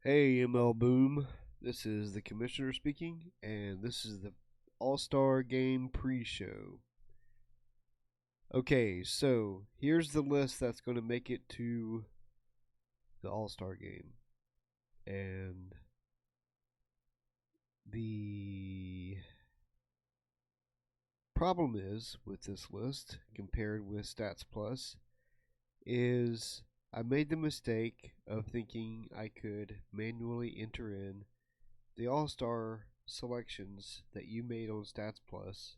Hey, ML Boom. This is the Commissioner speaking, and this is the All Star Game pre show. Okay, so here's the list that's going to make it to the All Star Game. And the problem is with this list, compared with Stats Plus, is I made the mistake of thinking I could manually enter in the All Star selections that you made on Stats Plus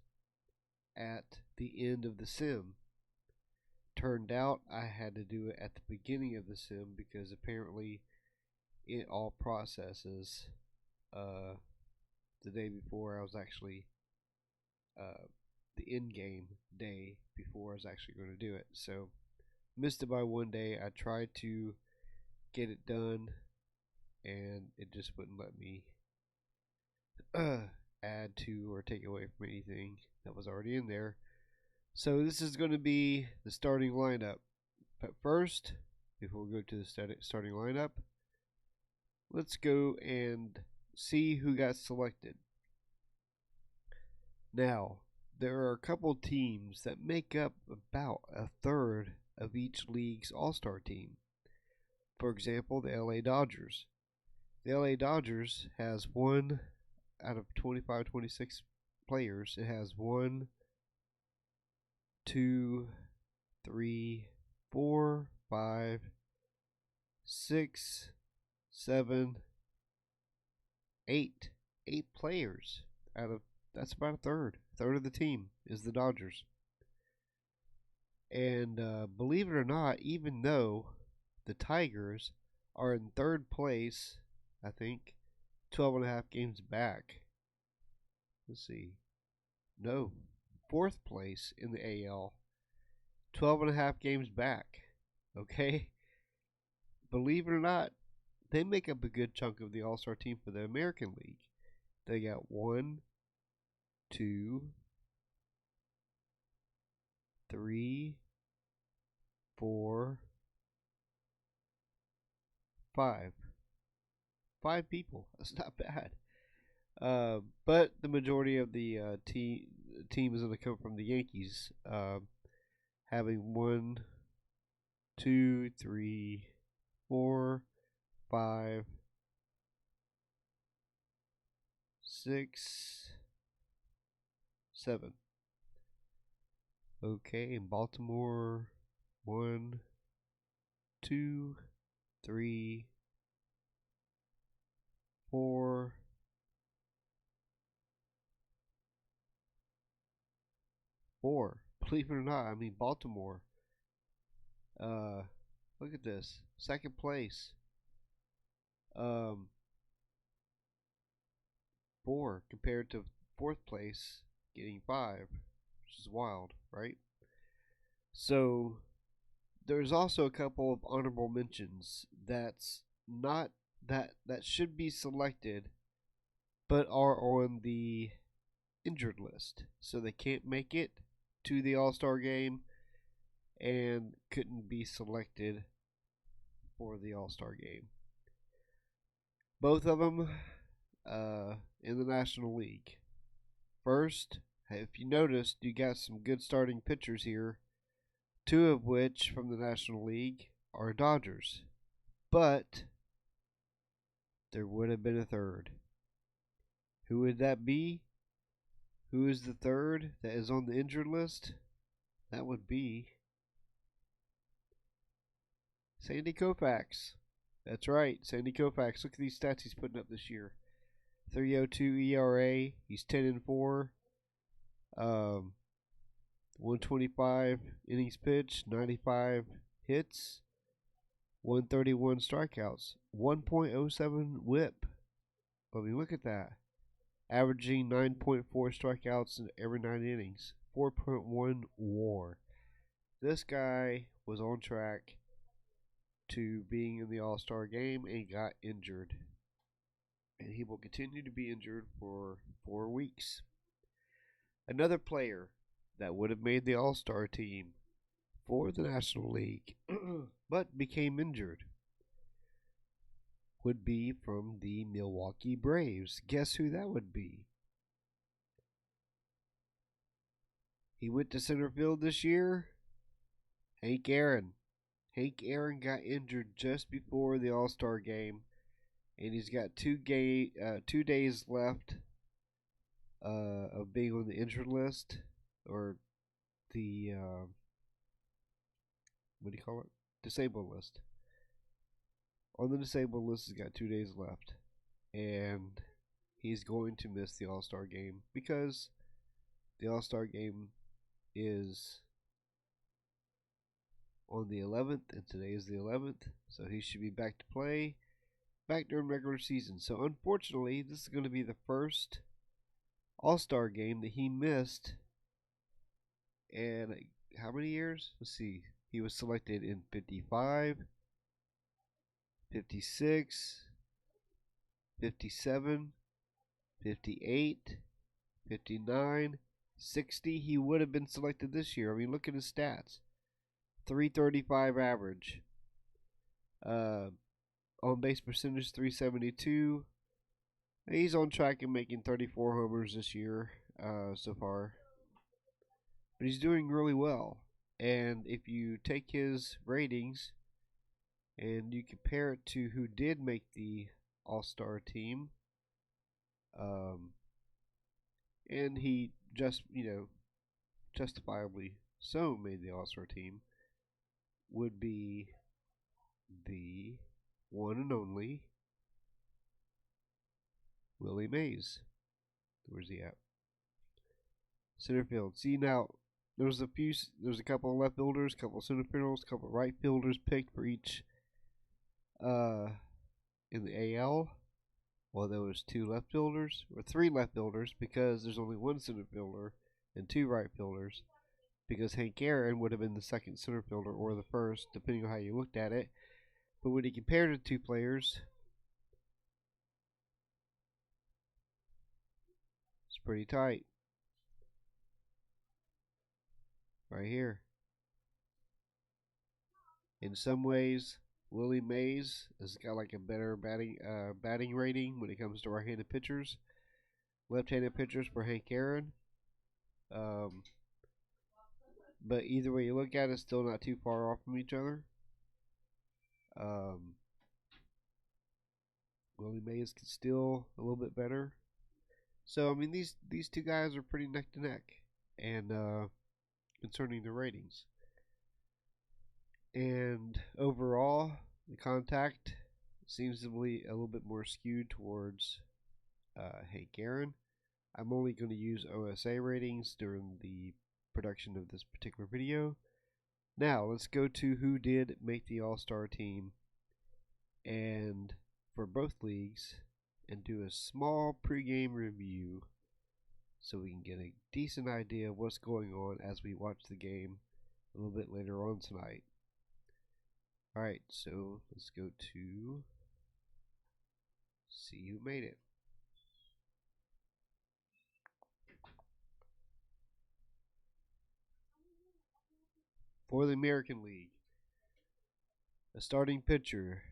at the end of the sim. Turned out I had to do it at the beginning of the sim because apparently it all processes uh, the day before I was actually uh, the end game day before I was actually going to do it. So missed it by one day. I tried to get it done and it just wouldn't let me add to or take away from anything that was already in there. So this is going to be the starting lineup. But first, before we go to the starting lineup, let's go and see who got selected. Now, there are a couple teams that make up about a third of each league's All Star team. For example, the LA Dodgers. The LA Dodgers has one out of 25, 26 players. It has one, two, three, four, five, six, seven, eight players out of that's about a third of the team is the Dodgers. And believe it or not, even though the Tigers are in third place, I think 12 and a half games back. Let's see, no, fourth place in the AL, 12 and a half games back. Okay, believe it or not, they make up a good chunk of the All-Star team for the American League. They got one, two, three, four, five. Five people. That's not bad. But the majority of the team is going to come from the Yankees, having one, two, three, four, five, six, seven. Okay, in Baltimore, one, two, three, four, four. Believe it or not, I mean Baltimore. Uh, Look at this, second place. Um, four compared to fourth place getting five, which is wild, right? So there's also a couple of honorable mentions that's not that should be selected, but are on the injured list, so they can't make it to the All Star game and couldn't be selected for the All Star game. Both of them in the National League. First, if you noticed, you got some good starting pitchers here, two of which from the National League are Dodgers. But there would have been a third. Who would that be? Who is the third that is on the injured list? That would be Sandy Koufax. That's right, Sandy Koufax. Look at these stats he's putting up this year. 3.02 ERA. He's 10-4. 125 innings pitched, 95 hits, 131 strikeouts, 1.07 whip. I mean, look at that. Averaging 9.4 strikeouts in every 9 innings, 4.1 WAR. This guy was on track to being in the All Star game and got injured. And he will continue to be injured for 4 weeks. Another player that would have made the All Star team for the National League but became injured would be from the Milwaukee Braves. Guess who that would be? He went to center field this year. Hank Aaron. Hank Aaron got injured just before the All-Star game, and he's got 2 days left of being on the injured list, or the what do you call it? Disabled list. On the disabled list, he's got 2 days left, and he's going to miss the All-Star game because the All-Star game is on the 11th, and today is the 11th, so he should be back to play back during regular season. So unfortunately, this is going to be the first All-Star game that he missed. And how many years? Let's see. He was selected in 55, 56, 57, 58, 59, 60. He would have been selected this year. I mean, look at his stats. 335 average. On base percentage 372. He's on track and making 34 homers this year so far. But he's doing really well. And if you take his ratings and you compare it to who did make the All-Star team, and he just, justifiably so made the All-Star team, would be the one and only Willie Mays. Where's he at? Center field. See, now there's a couple of left fielders, couple of center fielders, couple of right fielders picked for each in the AL. Well, there was 2 left fielders, or 3 left fielders, because there's only 1 center fielder and 2 right fielders, because Hank Aaron would have been the second center fielder or the first, depending on how you looked at it. But when he compared the 2 players, it's pretty tight. Right here. In some ways, Willie Mays has got like a better batting rating when it comes to right-handed pitchers. Left-handed pitchers for Hank Aaron. But either way you look at it, it's still not too far off from each other. Willie Mays is still a little bit better. So I mean, these 2 guys are pretty neck to neck, and concerning the ratings. And overall, the contact seems to be a little bit more skewed towards Hank Aaron. I'm only going to use OSA ratings during the production of this particular video. Now, let's go to who did make the All-Star team, and for both leagues, and do a small pregame review so we can get a decent idea of what's going on as we watch the game a little bit later on tonight. Alright, so let's go to see who made it. For the American League, a starting pitcher,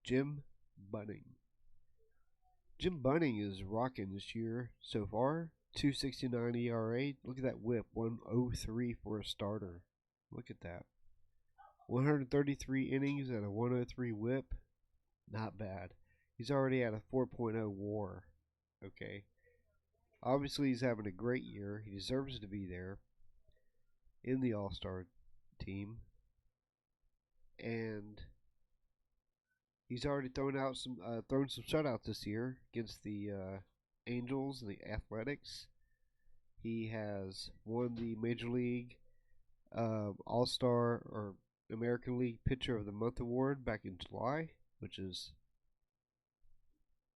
Jim Bunning. Jim Bunning is rocking this year so far. 2.69 ERA. Look at that whip. 1.03 for a starter. Look at that. 133 innings at a 103 whip. Not bad. He's already at a 4.0 WAR. Okay. Obviously, he's having a great year. He deserves to be there in the All-Star team. And he's already thrown some shutouts this year against the Angels and the Athletics. He has won the Major League All-Star or American League Pitcher of the Month award back in July, which is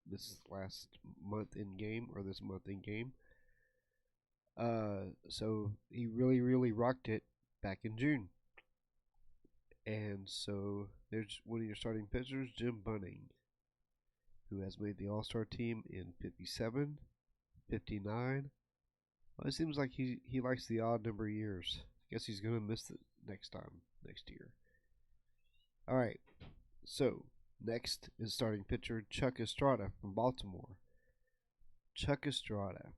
this last month in game, or this month in game. So he really rocked it back in June. And so there's one of your starting pitchers, Jim Bunning, who has made the All-Star team in 57, 59. Well, it seems like he likes the odd number of years. I guess he's going to miss it next year. Alright, So, next is starting pitcher Chuck Estrada from Baltimore. Chuck Estrada.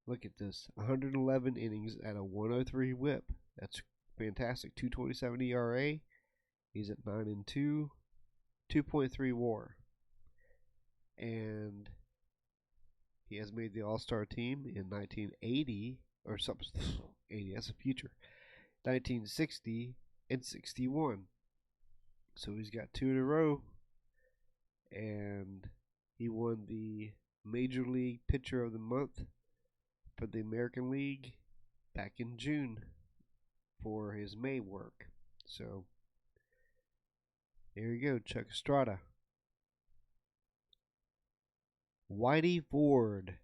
Look at this. 111 innings at a 103 whip. That's fantastic. 2.27 ERA. He's at 9-2. 2.3 WAR. And he has made the All-Star team in 1980 or something. 80, that's the future. 1960 and 61. So he's got 2 in a row. And he won the Major League Pitcher of the Month for the American League back in June for his May work. So there you go, Chuck Estrada. Whitey Ford.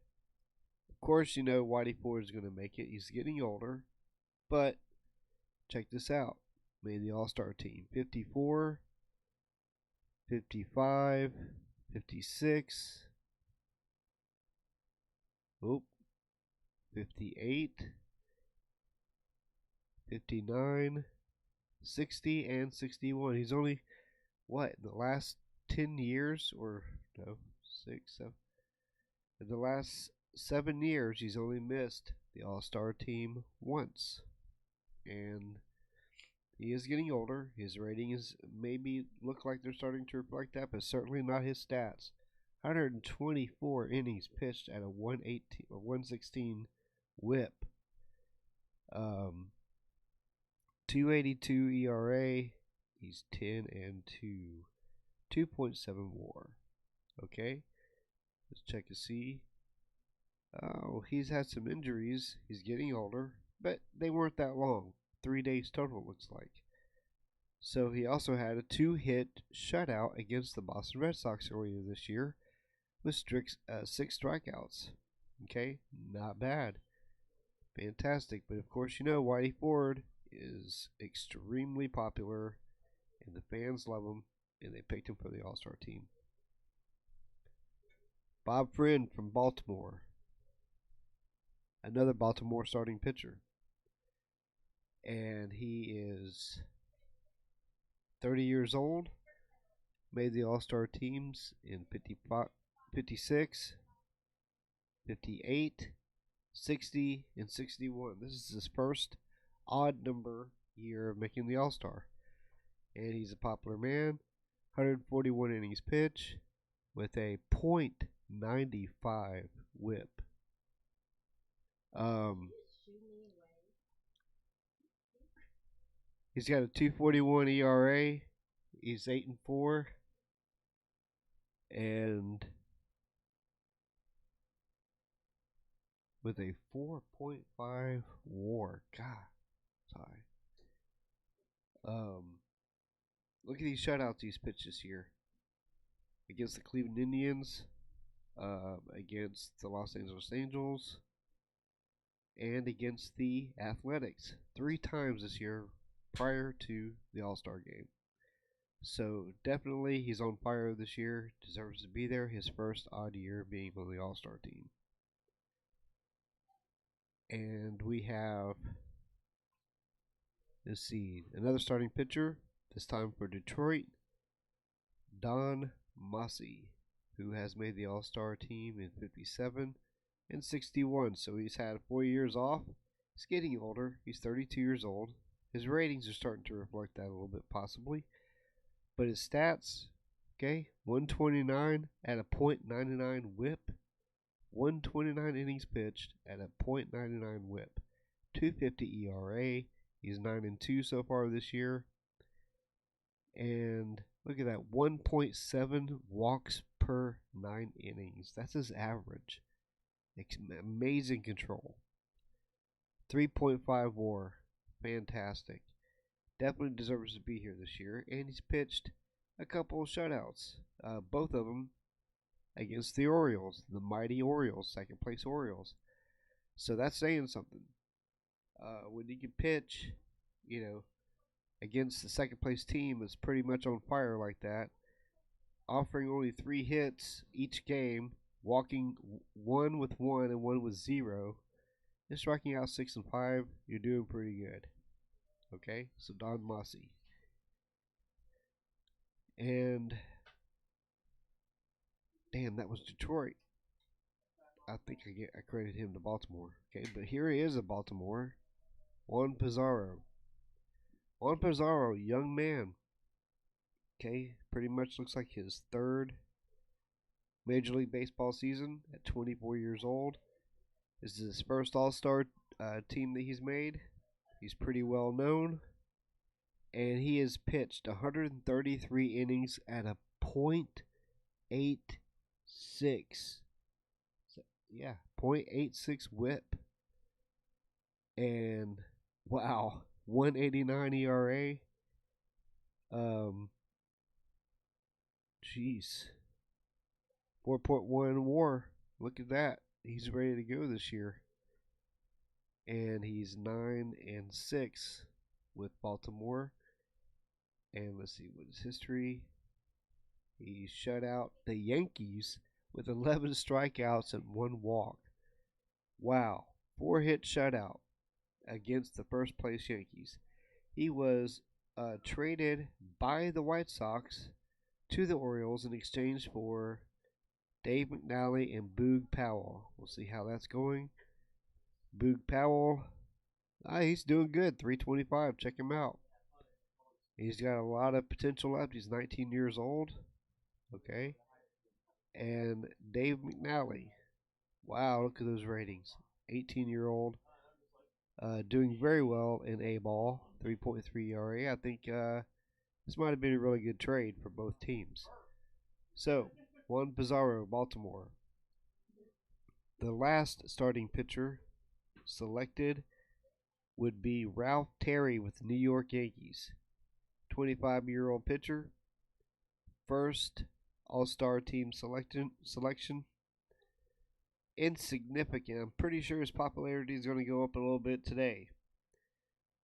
Of course, you know Whitey Ford is going to make it. He's getting older, but check this out. Made the All-Star team. 54, 55, 56. Oh, 58, 59, 60, and 61. He's only, what, in the last 10 years, or no, 6, 7. In the last 7 years, he's only missed the All-Star team once. And he is getting older. His rating is maybe look like they're starting to reflect that, but certainly not his stats. 124 innings pitched at a 118 or 116 whip. 2.82 ERA. He's 10-2. 2.7 WAR. Okay, let's check to see. Oh, he's had some injuries. He's getting older, but they weren't that long. 3 days total, looks like. So he also had a 2-hit shutout against the Boston Red Sox earlier this year with 6 strikeouts. Okay, not bad. Fantastic. But of course, you know, Whitey Ford is extremely popular, and the fans love him, and they picked him for the All-Star team. Bob Friend from Baltimore. Another Baltimore starting pitcher. And he is 30 years old. Made the All-Star teams in 55, 56, 58, 60, and 61. This is his first odd number year of making the All-Star. And he's a popular man. 141 innings pitched with a .95 whip. He's got a 2.41 ERA. He's 8-4, and with a 4.5 WAR. God, sorry. Look at these shutouts he's pitched this year against the Cleveland Indians, against the Los Angeles Angels, and against the Athletics 3 times this year prior to the All-Star game. So definitely he's on fire this year, deserves to be there, his first odd year being on the All-Star team. And we have, let's see, another starting pitcher, this time for Detroit, Don Mossy, who has made the All-Star team in 57 and 61. So he's had 4 years off. He's getting older. He's 32 years old. His ratings are starting to reflect that a little bit, possibly. But his stats, okay, 129 at a .99 whip, 129 innings pitched at a .99 whip, 2.50 ERA. He's 9-2 so far this year. And look at that, 1.7 walks per 9 innings. That's his average. Amazing control. 3.5 WAR. Fantastic. Definitely deserves to be here this year. And he's pitched a couple of shutouts. Both of them against the Orioles, the mighty Orioles, second place Orioles. So that's saying something. When you can pitch, you know, against the second place team that's pretty much on fire like that, offering only 3 hits each game, walking 1 with 1 and 1 with 0, and striking out 6 and 5, you're doing pretty good. Okay, so Don Mossy. And damn, that was Detroit. I think I credit him to Baltimore. Okay, but here he is at Baltimore. Juan Pizarro. Juan Pizarro, young man. Okay, pretty much looks like his third Major League Baseball season at 24 years old. This is his first All-Star team that he's made. He's pretty well known. And he has pitched 133 innings at a .86. So, yeah, .86 whip. And wow, 189 ERA. Jeez. 4.1 WAR. Look at that. He's ready to go this year. And he's 9-6 with Baltimore. And let's see what his history. He shut out the Yankees with 11 strikeouts and 1 walk. Wow. 4-hit shutout against the first place Yankees. He was traded by the White Sox to the Orioles in exchange for Dave McNally and Boog Powell. We'll see how that's going. Boog Powell, he's doing good. 325. Check him out. He's got a lot of potential left. He's 19 years old. Okay. And Dave McNally. Wow, look at those ratings. 18-year-old. Doing very well in A-ball. 3.3 ERA. I think this might have been a really good trade for both teams. So, Juan Pizarro, Baltimore. The last starting pitcher selected would be Ralph Terry with the New York Yankees. 25-year-old pitcher. First All-Star team selection. Insignificant. I'm pretty sure his popularity is going to go up a little bit today.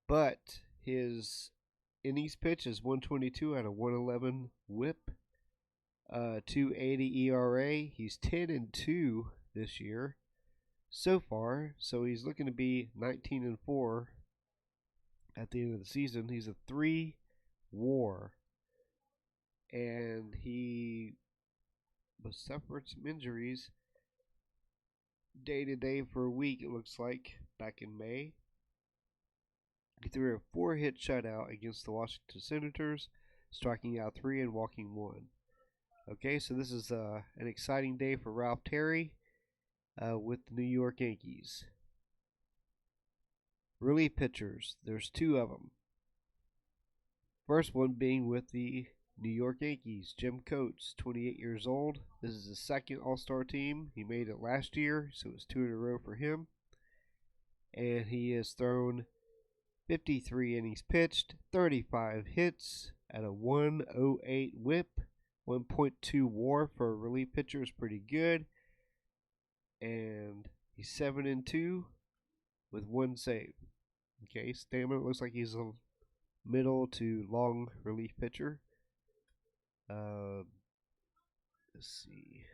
But his innings pitch is 122 at a 111 whip. 280 ERA. He's 10-2 this year so far. So he's looking to be 19-4 at the end of the season. He's a 3 WAR. And he suffered some injuries day to day for a week, it looks like, back in May. He threw a 4-hit shutout against the Washington Senators, striking out 3 and walking 1. Okay, so this is an exciting day for Ralph Terry with the New York Yankees. Relief pitchers, there's 2 of them. First one being with the New York Yankees, Jim Coates, 28 years old. This is his second All-Star team. He made it last year, so it's 2 in a row for him. And he has thrown 53 innings pitched, 35 hits at a 108 whip. 1.2 WAR for a relief pitcher is pretty good. And he's 7-2 with 1 save. Okay, stamina looks like he's a middle to long relief pitcher. Let's see.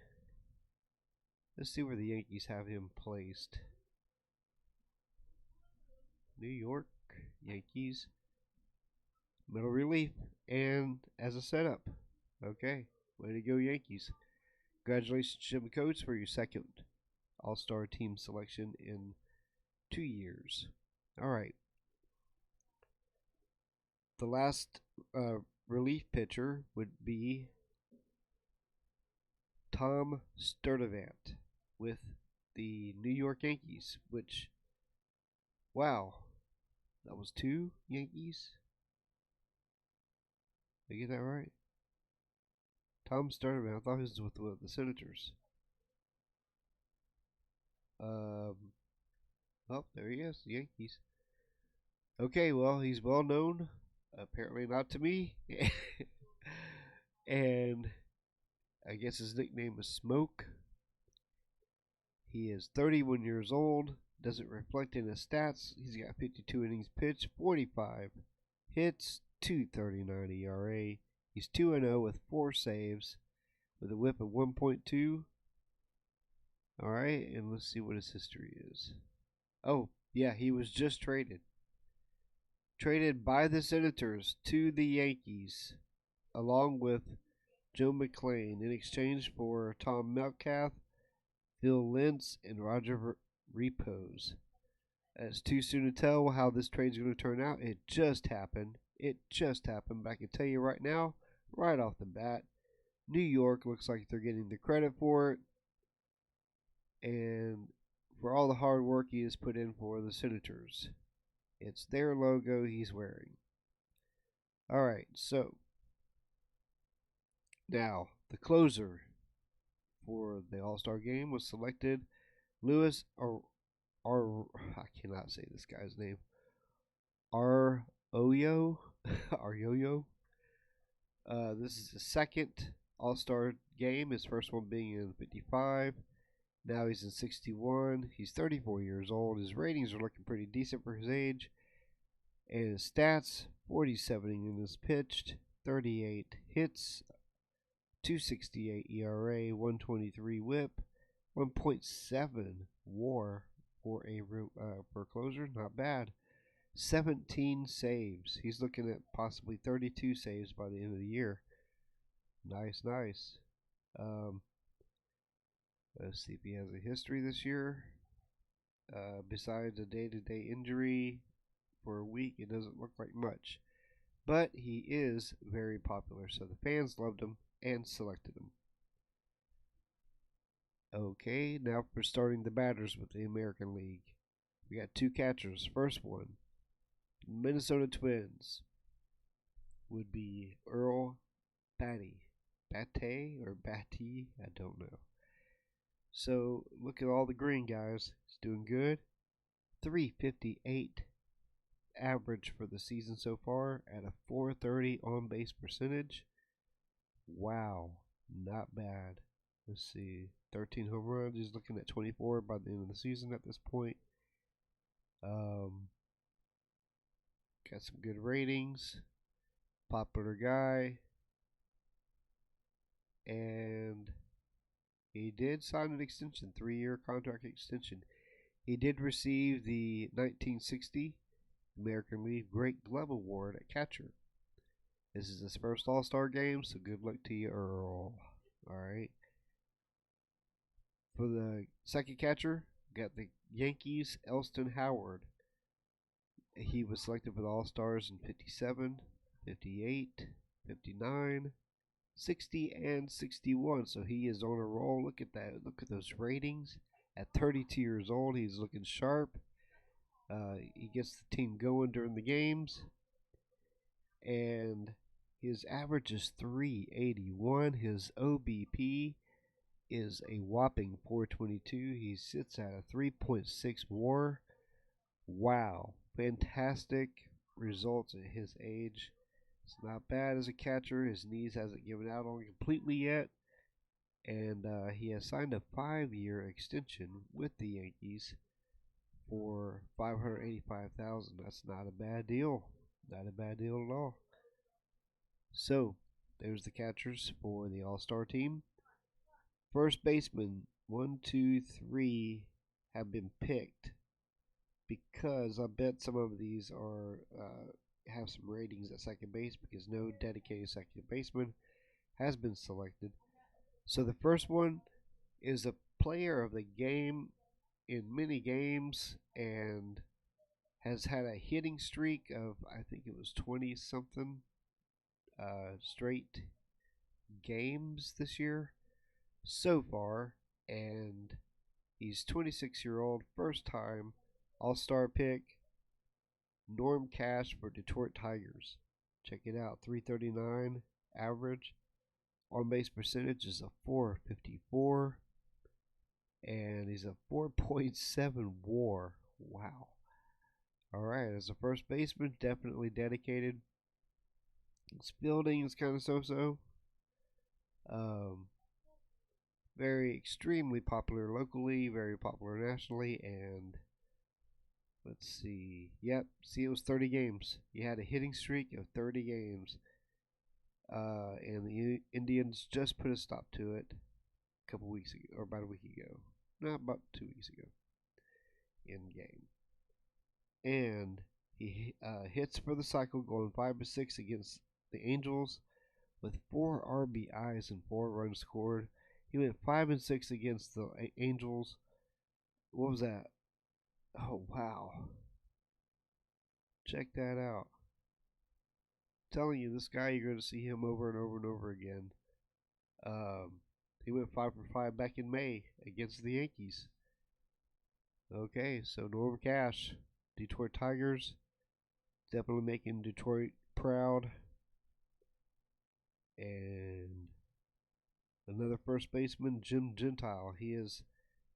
Let's see where the Yankees have him placed. New York Yankees. Middle relief and as a setup. Okay, way to go Yankees. Congratulations, Jim Coates, for your second All-Star team selection in 2 years. All right. The last relief pitcher would be Tom Sturdivant with the New York Yankees, which, wow, that was 2 Yankees? Did I get that right? Tom Sturdivant, I thought he was with the Senators. Oh, there he is, the Yankees. Okay, well, he's well known. Apparently not to me. And I guess his nickname is Smoke. He is 31 years old. Doesn't reflect in his stats. He's got 52 innings pitched, 45 hits, 2.39 ERA. He's 2-0 with 4 saves, with a whip of 1.2. All right, and let's see what his history is. Oh, yeah, he was just traded. Traded by the Senators to the Yankees. along with Joe McClain in exchange for Tom Metcalf, Phil Lentz, and Roger Repose. It's too soon to tell how this trade's going to turn out. It just happened. It just happened. But I can tell you right now, right off the bat, New York looks like they're getting the credit for it and for all the hard work he has put in for the Senators. It's their logo he's wearing. All right, so now the closer for the All-Star game was selected Louis I cannot say this guy's name. Arroyo. Arroyo. This is his second All-Star game. His first one being in '55. Now he's in '61. He's 34 years old. His ratings are looking pretty decent for his age. And his stats: 47 innings pitched, 38 hits, 2.68 ERA, 1.23 WHIP, 1.7 WAR for a closer. Not bad. 17 saves. He's looking at possibly 32 saves by the end of the year. Nice, nice. Let's see if he has a history this year. Besides a day-to-day injury for a week, it doesn't look like much. But he is very popular, so the fans loved him and selected him. Okay, now for starting the batters with the American League. We got two catchers. First one, Minnesota Twins, would be Earl Batty. Batty or Batty? I don't know. So look at all the green guys. He's doing good. 358 average for the season so far at a 430 on base percentage. Wow, not bad. Let's see, 13 home runs. He's looking at 24 by the end of the season at this point. Got some good ratings. Popular guy. And he did sign an extension, 3-year contract extension. He did receive the 1960 American League Great Glove Award at catcher. This is his first All-Star game, so good luck to you, Earl. Alright. For the second catcher, we got the Yankees' Elston Howard. He was selected for the All-Stars in 57, 58, 59, 60, and 61. So he is on a roll. Look at that. Look at those ratings. At 32 years old, he's looking sharp. He gets the team going during the games. And his average is 381. His OBP is a whopping 422. He sits at a 3.6 WAR. Wow. Fantastic results at his age. It's not bad as a catcher. His knees hasn't given out on completely yet. And he has signed a 5-year extension with the Yankees for $585,000. That's not a bad deal. Not a bad deal at all. So, there's the catchers for the All-Star team. First baseman, 1, 2, 3 have been picked because I bet some of these are have some ratings at second base because no dedicated second baseman has been selected. So the first one is a player of the game in many games and has had a hitting streak of, I think it was 20 something straight games this year so far, and he's 26-year-old, first time All-Star pick, Norm Cash for Detroit Tigers. Check it out, 339 average. On base percentage is a 454, and he's a 4.7 WAR. Wow. All right, as a first baseman, definitely dedicated. His fielding is kind of so-so. Very extremely popular locally, very popular nationally, and let's see. Yep, see, it was 30 games. He had a hitting streak of 30 games. And the Indians just put a stop to it a couple weeks ago, or about a week ago. No, about 2 weeks ago. In game. And he hits for the cycle, going 5 to 6 against the Angels, with 4 RBIs and 4 runs scored. He went 5-6 against the Angels. What was that? Oh, wow. Check that out. I'm telling you, this guy, you're going to see him over and over and over again. He went 5 for 5 back in May against the Yankees. Okay, so Norm Cash, Detroit Tigers, definitely making Detroit proud. And another first baseman, Jim Gentile. He has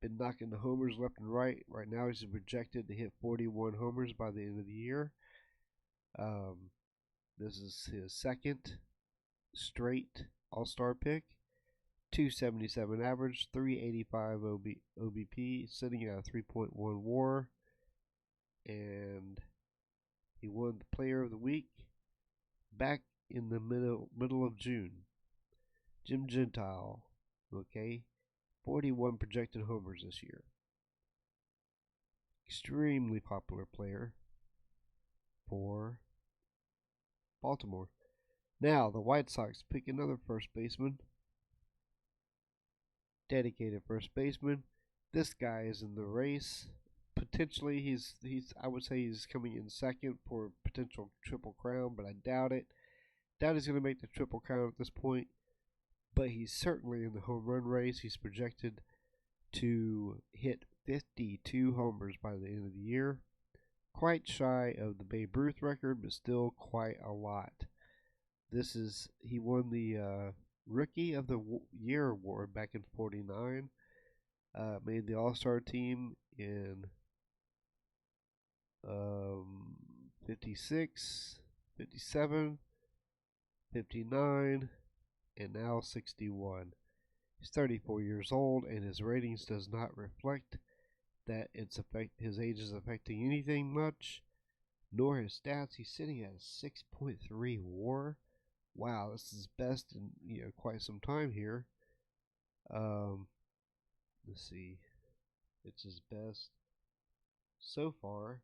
been knocking the homers left and right. Right now, he's projected to hit 41 homers by the end of the year. This is his second straight All-Star pick. 277 average, 385 OBP, sitting at a 3.1 WAR, and he won the Player of the Week back in the middle of June. Jim Gentile, okay, 41 projected homers this year. Extremely popular player for Baltimore. Now the White Sox pick another first baseman. Dedicated first baseman. This guy is in the race. Potentially, he's I would say he's coming in second for potential triple crown, but I doubt it. Doubt he's going to make the triple crown at this point. But he's certainly in the home run race. He's projected to hit 52 homers by the end of the year. Quite shy of the Babe Ruth record, but still quite a lot. He won the Rookie of the Year award back in '49. Made the All-Star team in 56, 57, 59, and now 61. He's 34 years old, and his ratings does not reflect that his age is affecting anything much, nor his stats. He's sitting at a 6.3 WAR. Wow, this is best in quite some time here. Let's see, it's his best so far.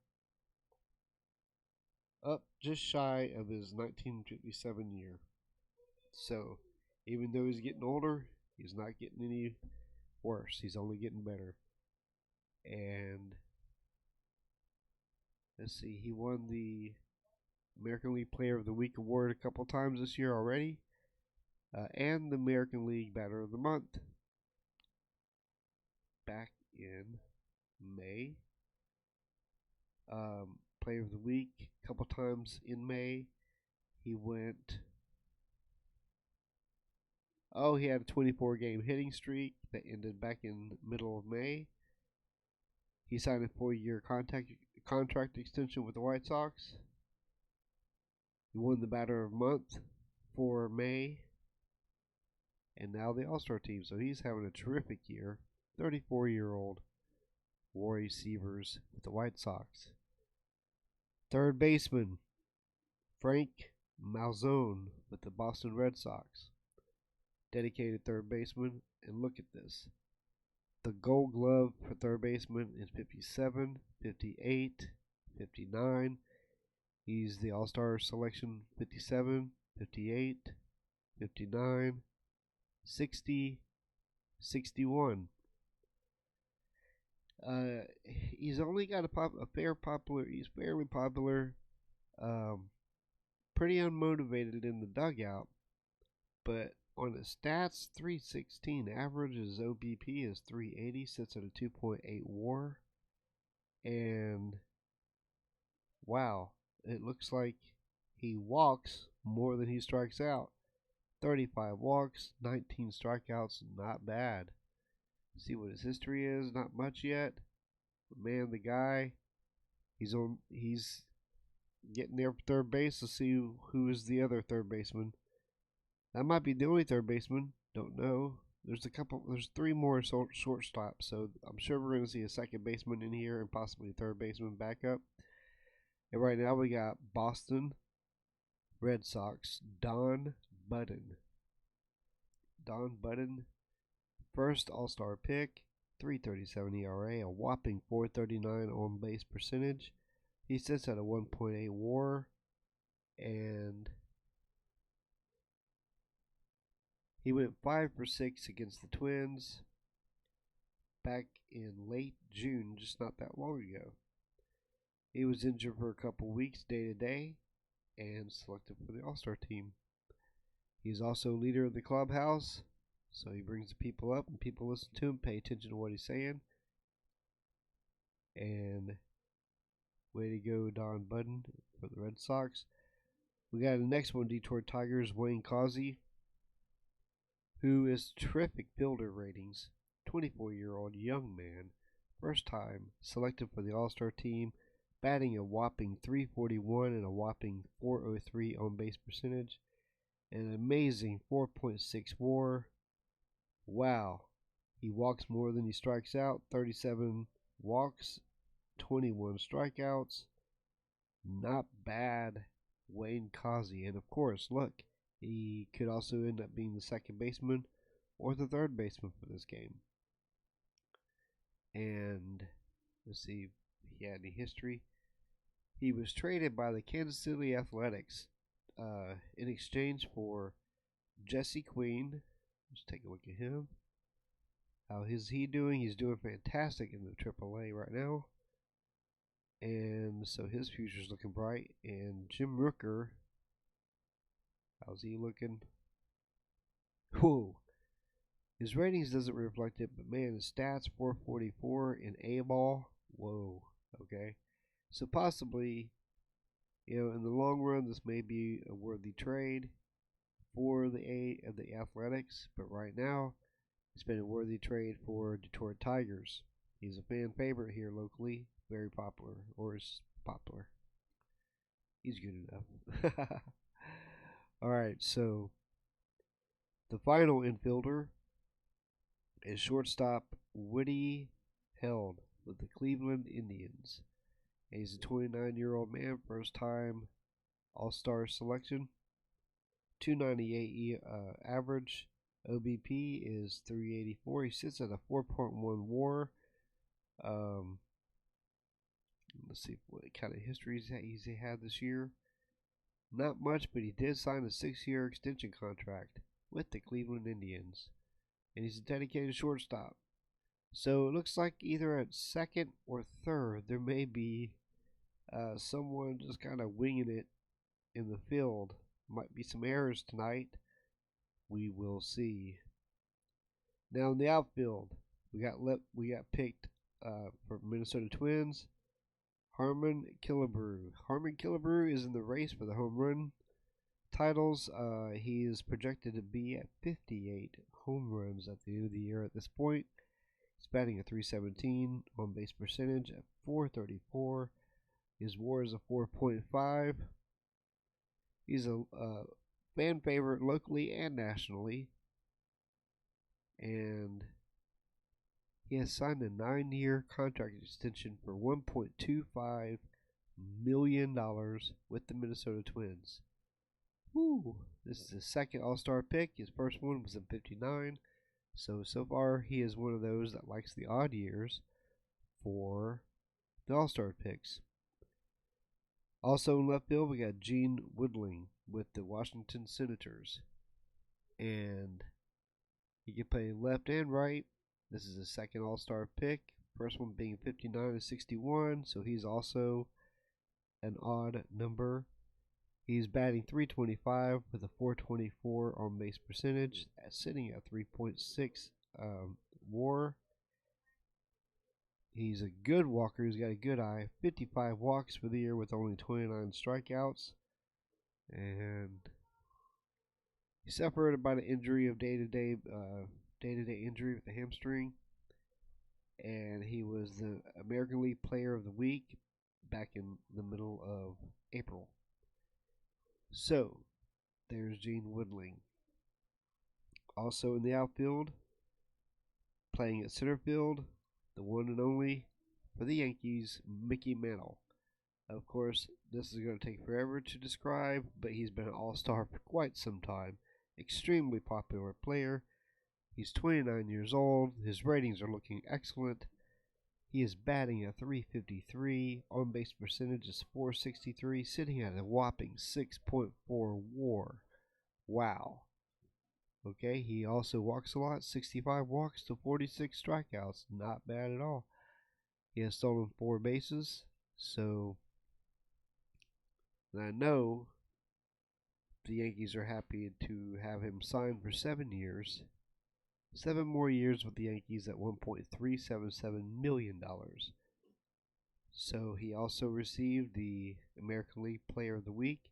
Up just shy of his 1957 year. So, even though he's getting older, he's not getting any worse. He's only getting better. And let's see, he won the American League Player of the Week award a couple times this year already, and the American League Batter of the Month back in May. Player of the Week a couple times in May. He had a 24-game hitting streak that ended back in the middle of May. He signed a 4-year contract extension with the White Sox. He won the Batter of the Month for May, and now the All-Star team. So he's having a terrific year. 34-year-old WAR receivers with the White Sox. Third baseman, Frank Malzone with the Boston Red Sox. Dedicated third baseman, and look at this. The Gold Glove for third baseman is 57, 58, 59. He's the All-Star selection 57, 58, 59, 60, 61. He's only got he's fairly popular, pretty unmotivated in the dugout, but on the stats, 316 average. His OBP is 380, sits at a 2.8 WAR, and wow, it looks like he walks more than he strikes out. 35 walks, 19 strikeouts, not bad. See what his history is, not much yet. But man, the guy, he's getting there for third base. Let's see who is the other third baseman. That might be the only third baseman. Don't know. There's 3 more shortstops, so I'm sure we're going to see a second baseman in here and possibly a third baseman backup. And right now we got Boston Red Sox, Don Budden. Don Budden, first All-Star pick, 3.37 ERA, a whopping 439 on base percentage. He sits at a 1.8 WAR, and He went 5 for 6 against the Twins back in late June, just not that long ago. He was injured for a couple weeks day to day and selected for the All-Star team. He's also leader of the clubhouse, so he brings the people up and people listen to him, pay attention to what he's saying. And way to go, Don Budden for the Red Sox. We got the next one, Detroit Tigers, Wayne Causey, who is terrific fielder ratings. 24-year-old young man, first time selected for the All-Star team, batting a whopping .341 and a whopping .403 on base percentage, and an amazing 4.6 WAR. Wow. He walks more than he strikes out, 37 walks, 21 strikeouts. Not bad, Wayne Causey. And of course, look, he could also end up being the second baseman or the third baseman for this game. And let's see if he had any history. He was traded by the Kansas City Athletics in exchange for Jesse Queen. Let's take a look at him. How is he doing? He's doing fantastic in the AAA right now. And so his future's looking bright. And Jim Rooker, how's he looking? Whoa. His ratings doesn't reflect it, but man, his stats, 444 in A-ball. Whoa. Okay. So possibly, in the long run, this may be a worthy trade for the Athletics. But right now, it's been a worthy trade for Detroit Tigers. He's a fan favorite here locally. Very popular, or is popular. He's good enough. Alright, so the final infielder is shortstop Woody Held with the Cleveland Indians. He's a 29-year-old man, first time All-Star selection. 298 average. OBP is 384. He sits at a 4.1 WAR. Let's see what kind of history he's had this year. Not much, but he did sign a 6-year extension contract with the Cleveland Indians. And he's a dedicated shortstop. So it looks like either at second or third, there may be someone just kind of winging it in the field. Might be some errors tonight. We will see. Now in the outfield, we got picked for Minnesota Twins, Harmon Killebrew. Harmon Killebrew is in the race for the home run titles. He is projected to be at 58 home runs at the end of the year at this point. He's batting a .317, on base percentage at .434. His WAR is a 4.5. He's a fan favorite locally and nationally. And he has signed a 9-year contract extension for $1.25 million with the Minnesota Twins. Woo! This is his second All-Star pick. His first one was in '59. So far, he is one of those that likes the odd years for the All-Star picks. Also in left field, we got Gene Woodling with the Washington Senators. And he can play left and right. This is his second All-Star pick. First one being 59 and 61, so he's also an odd number. He's batting .325 with a .424 on base percentage, sitting at 3.6 WAR. He's a good walker. He's got a good eye. 55 walks for the year with only 29 strikeouts. And he suffered about an injury of day-to-day injury with the hamstring. And he was the American League Player of the Week back in the middle of April. So, there's Gene Woodling. Also in the outfield, playing at center field, the one and only for the Yankees, Mickey Mantle. Of course, this is going to take forever to describe, but he's been an all-star for quite some time. Extremely popular player. He's 29 years old. His ratings are looking excellent. He is batting at .353. On base percentage is .463, sitting at a whopping 6.4 WAR. Wow. Okay, he also walks a lot, 65 walks to 46 strikeouts. Not bad at all. He has stolen 4 bases, so I know the Yankees are happy to have him signed for 7 years. 7 more years with the Yankees at $1.377 million. So he also received the American League Player of the Week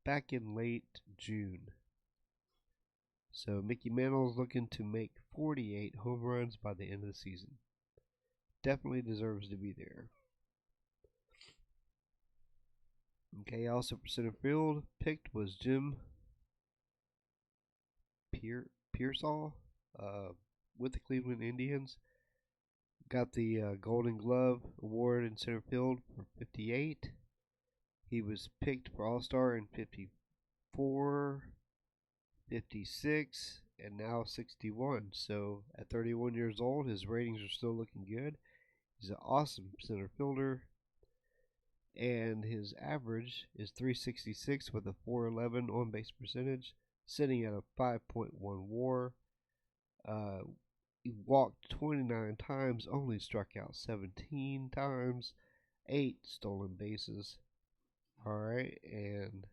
back in late June. So Mickey Mantle is looking to make 48 home runs by the end of the season. Definitely deserves to be there. Okay, also for center field, picked was Jim Piersall with the Cleveland Indians. Got the Golden Glove Award in center field for 58. He was picked for All-Star in 54, 56, and now 61. So at 31 years old, his ratings are still looking good. He's an awesome center fielder. And his average is 366 with a 411 on base percentage, sitting at a 5.1 WAR. He walked 29 times, only struck out 17 times, 8 stolen bases. Alright, and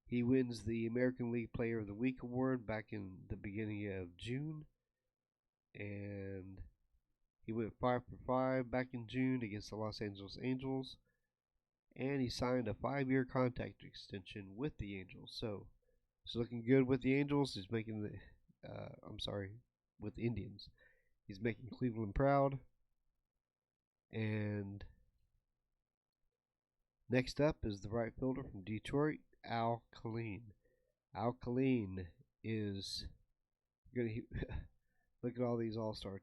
he wins the American League Player of the Week award back in the beginning of June. And he went 5 for 5 back in June against the Los Angeles Angels. And he signed a 5-year contract extension with the Angels. So he's looking good with the Angels. He's making the, with the Indians. He's making Cleveland proud. And next up is the right fielder from Detroit, Al Kaline. Al Kaline is gonna look at all these All-Star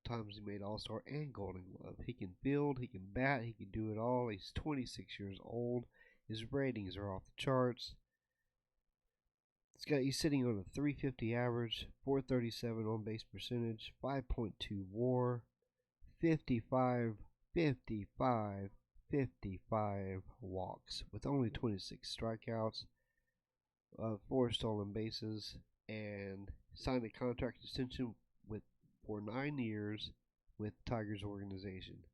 times he made All-Star and Golden Glove. He can field, he can bat, he can do it all. He's 26 years old. His ratings are off the charts. He's sitting on a 350 average, 437 on base percentage, 5.2 WAR, 55 walks with only 26 strikeouts, 4 stolen bases, and signed a contract extension for 9 years with Tigers organization.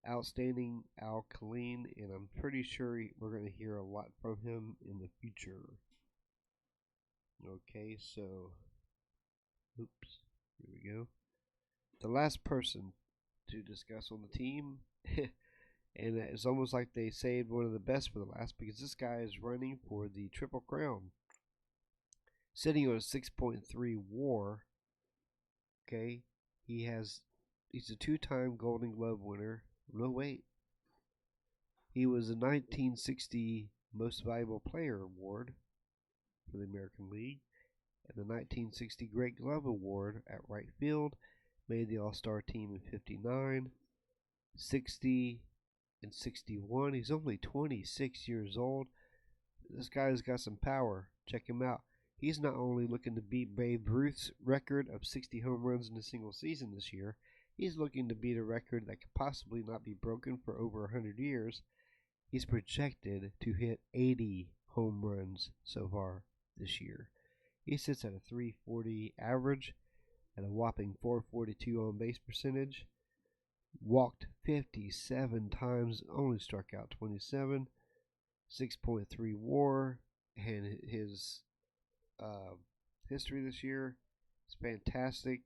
Outstanding Al Kaline, and I'm pretty sure we're going to hear a lot from him in the future. Okay, so, oops, here we go. The last person to discuss on the team, and it's almost like they saved one of the best for the last, because this guy is running for the Triple Crown, sitting on a 6.3 WAR. Okay, he's a 2-time Golden Glove winner. No, wait. He was a 1960 Most Valuable Player Award for the American League, and the 1960 Great Glove Award at right field. Made the All-Star team in 59, 60, and 61. He's only 26 years old. This guy's got some power. Check him out. He's not only looking to beat Babe Ruth's record of 60 home runs in a single season this year, he's looking to beat a record that could possibly not be broken for over 100 years. He's projected to hit 80 home runs so far this year. He sits at a 340 average at a whopping 442 on base percentage. Walked 57 times, only struck out 27. 6.3 WAR, and his history this year is fantastic.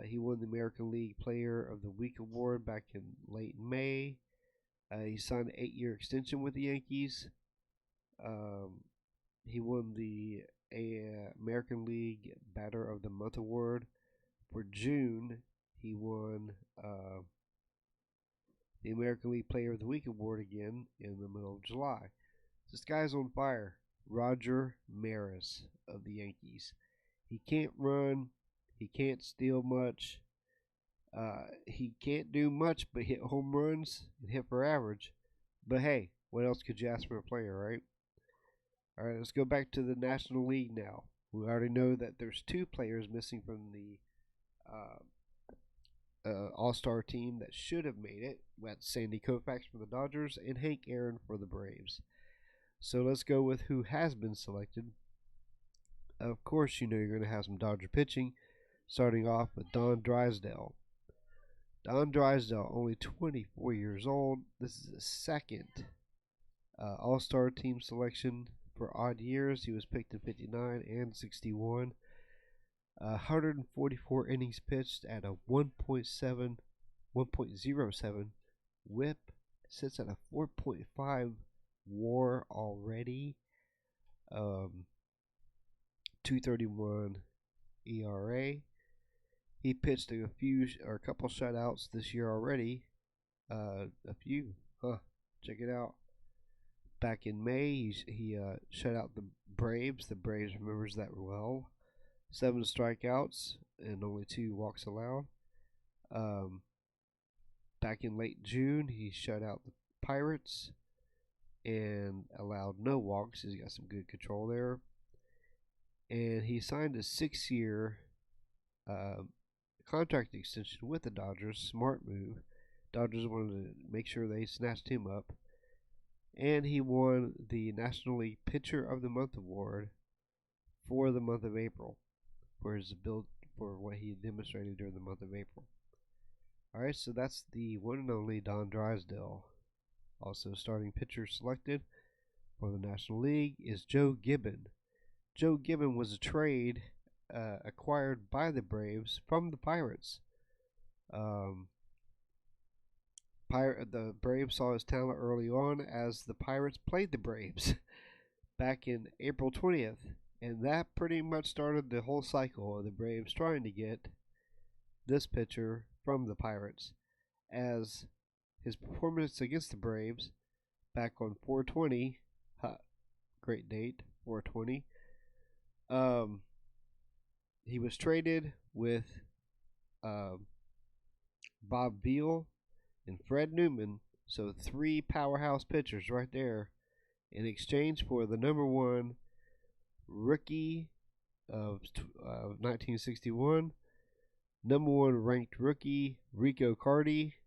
He won the American League Player of the Week award back in late May. He signed an 8-year extension with the Yankees. He won the American League Batter of the Month award. For June, he won the American League Player of the Week award again in the middle of July. This guy's on fire. Roger Maris of the Yankees. He can't run. He can't steal much. He can't do much but hit home runs and hit for average. But hey, what else could you ask for a player, right? All right, let's go back to the National League now. We already know that there's 2 players missing from the All-Star team that should have made it. That's Sandy Koufax for the Dodgers and Hank Aaron for the Braves. So let's go with who has been selected. Of course, you know you're going to have some Dodger pitching, starting off with Don Drysdale. Don Drysdale, only 24 years old. This is his second All-Star team selection for odd years. He was picked in 59 and 61. 144 innings pitched at a 1.07 whip. Sits at a 4.5 WAR already. 231 ERA. He pitched a couple shutouts this year already. A few, huh? Check it out. Back in May, he shut out the Braves. The Braves remembers that well. 7 strikeouts and only 2 walks allowed. Back in late June, he shut out the Pirates and allowed no walks. He's got some good control there. And he signed a 6-year contract extension with the Dodgers. Smart move. Dodgers wanted to make sure they snatched him up. And he won the National League Pitcher of the Month award for the month of April for what he demonstrated during the month of April. Alright, so that's the one and only Don Drysdale. Also starting pitcher selected for the National League is Joe Gibbon. Joe Gibbon was a trade acquired by the Braves from the Pirates. The Braves saw his talent early on as the Pirates played the Braves back in April 20th, and that pretty much started the whole cycle of the Braves trying to get this pitcher from the Pirates, as his performance against the Braves back on 4/20, great date, 4/20. He was traded with Bob Beal and Fred Newman, so 3 powerhouse pitchers right there, in exchange for the #1 rookie of 1961, #1 ranked rookie Rico Carty,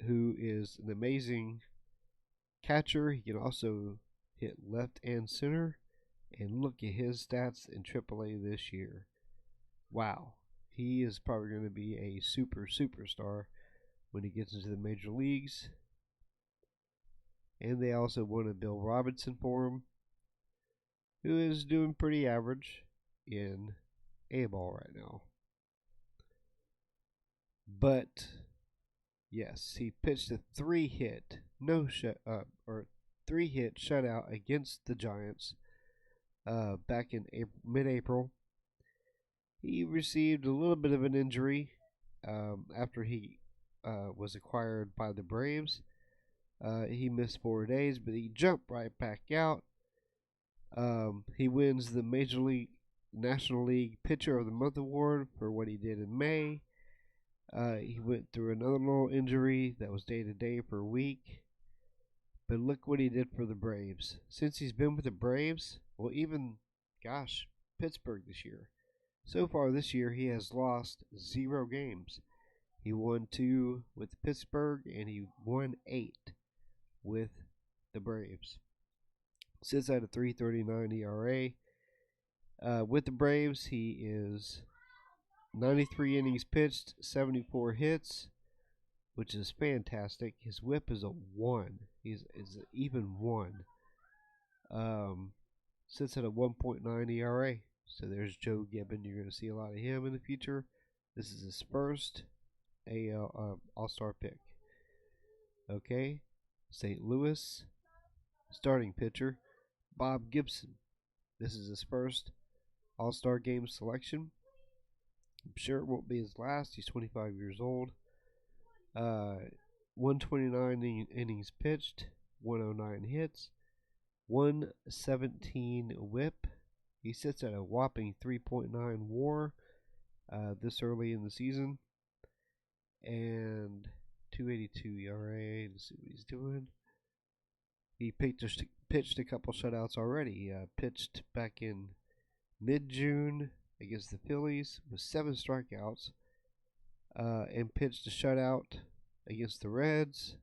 who is an amazing catcher. He can also hit left and center. And look at his stats in AAA this year. Wow. He is probably going to be a superstar when he gets into the major leagues. And they also wanted Bill Robinson for him, who is doing pretty average in A-ball right now. But yes, he pitched a 3-hit shutout against the Giants back in mid-April. He received a little bit of an injury after he was acquired by the Braves. He missed 4 days, but he jumped right back out. He wins the Major League National League Pitcher of the Month award for what he did in May. He went through another little injury that was day-to-day for a week. But look what he did for the Braves. Since he's been with the Braves, well, even, Pittsburgh this year. So far this year, he has lost 0 games. He won 2 with Pittsburgh, and he won 8 with the Braves. Sits at a 3.39 ERA. With the Braves, he is 93 innings pitched, 74 hits, which is fantastic. His whip is a 1. He's an even 1. Sits at a 1.9 ERA. So there's Joe Gibbon. You're going to see a lot of him in the future. This is his first AL All-Star pick. Okay, St. Louis starting pitcher Bob Gibson. This is his first All-Star game selection. I'm sure it won't be his last. He's 25 years old. 129 innings pitched, 109 hits, 117 whip. He sits at a whopping 3.9 WAR this early in the season, and 2.82 ERA. Let's see what he's doing. He pitched a couple shutouts already. Pitched back in mid-June against the Phillies with 7 strikeouts, and pitched a shutout against the Reds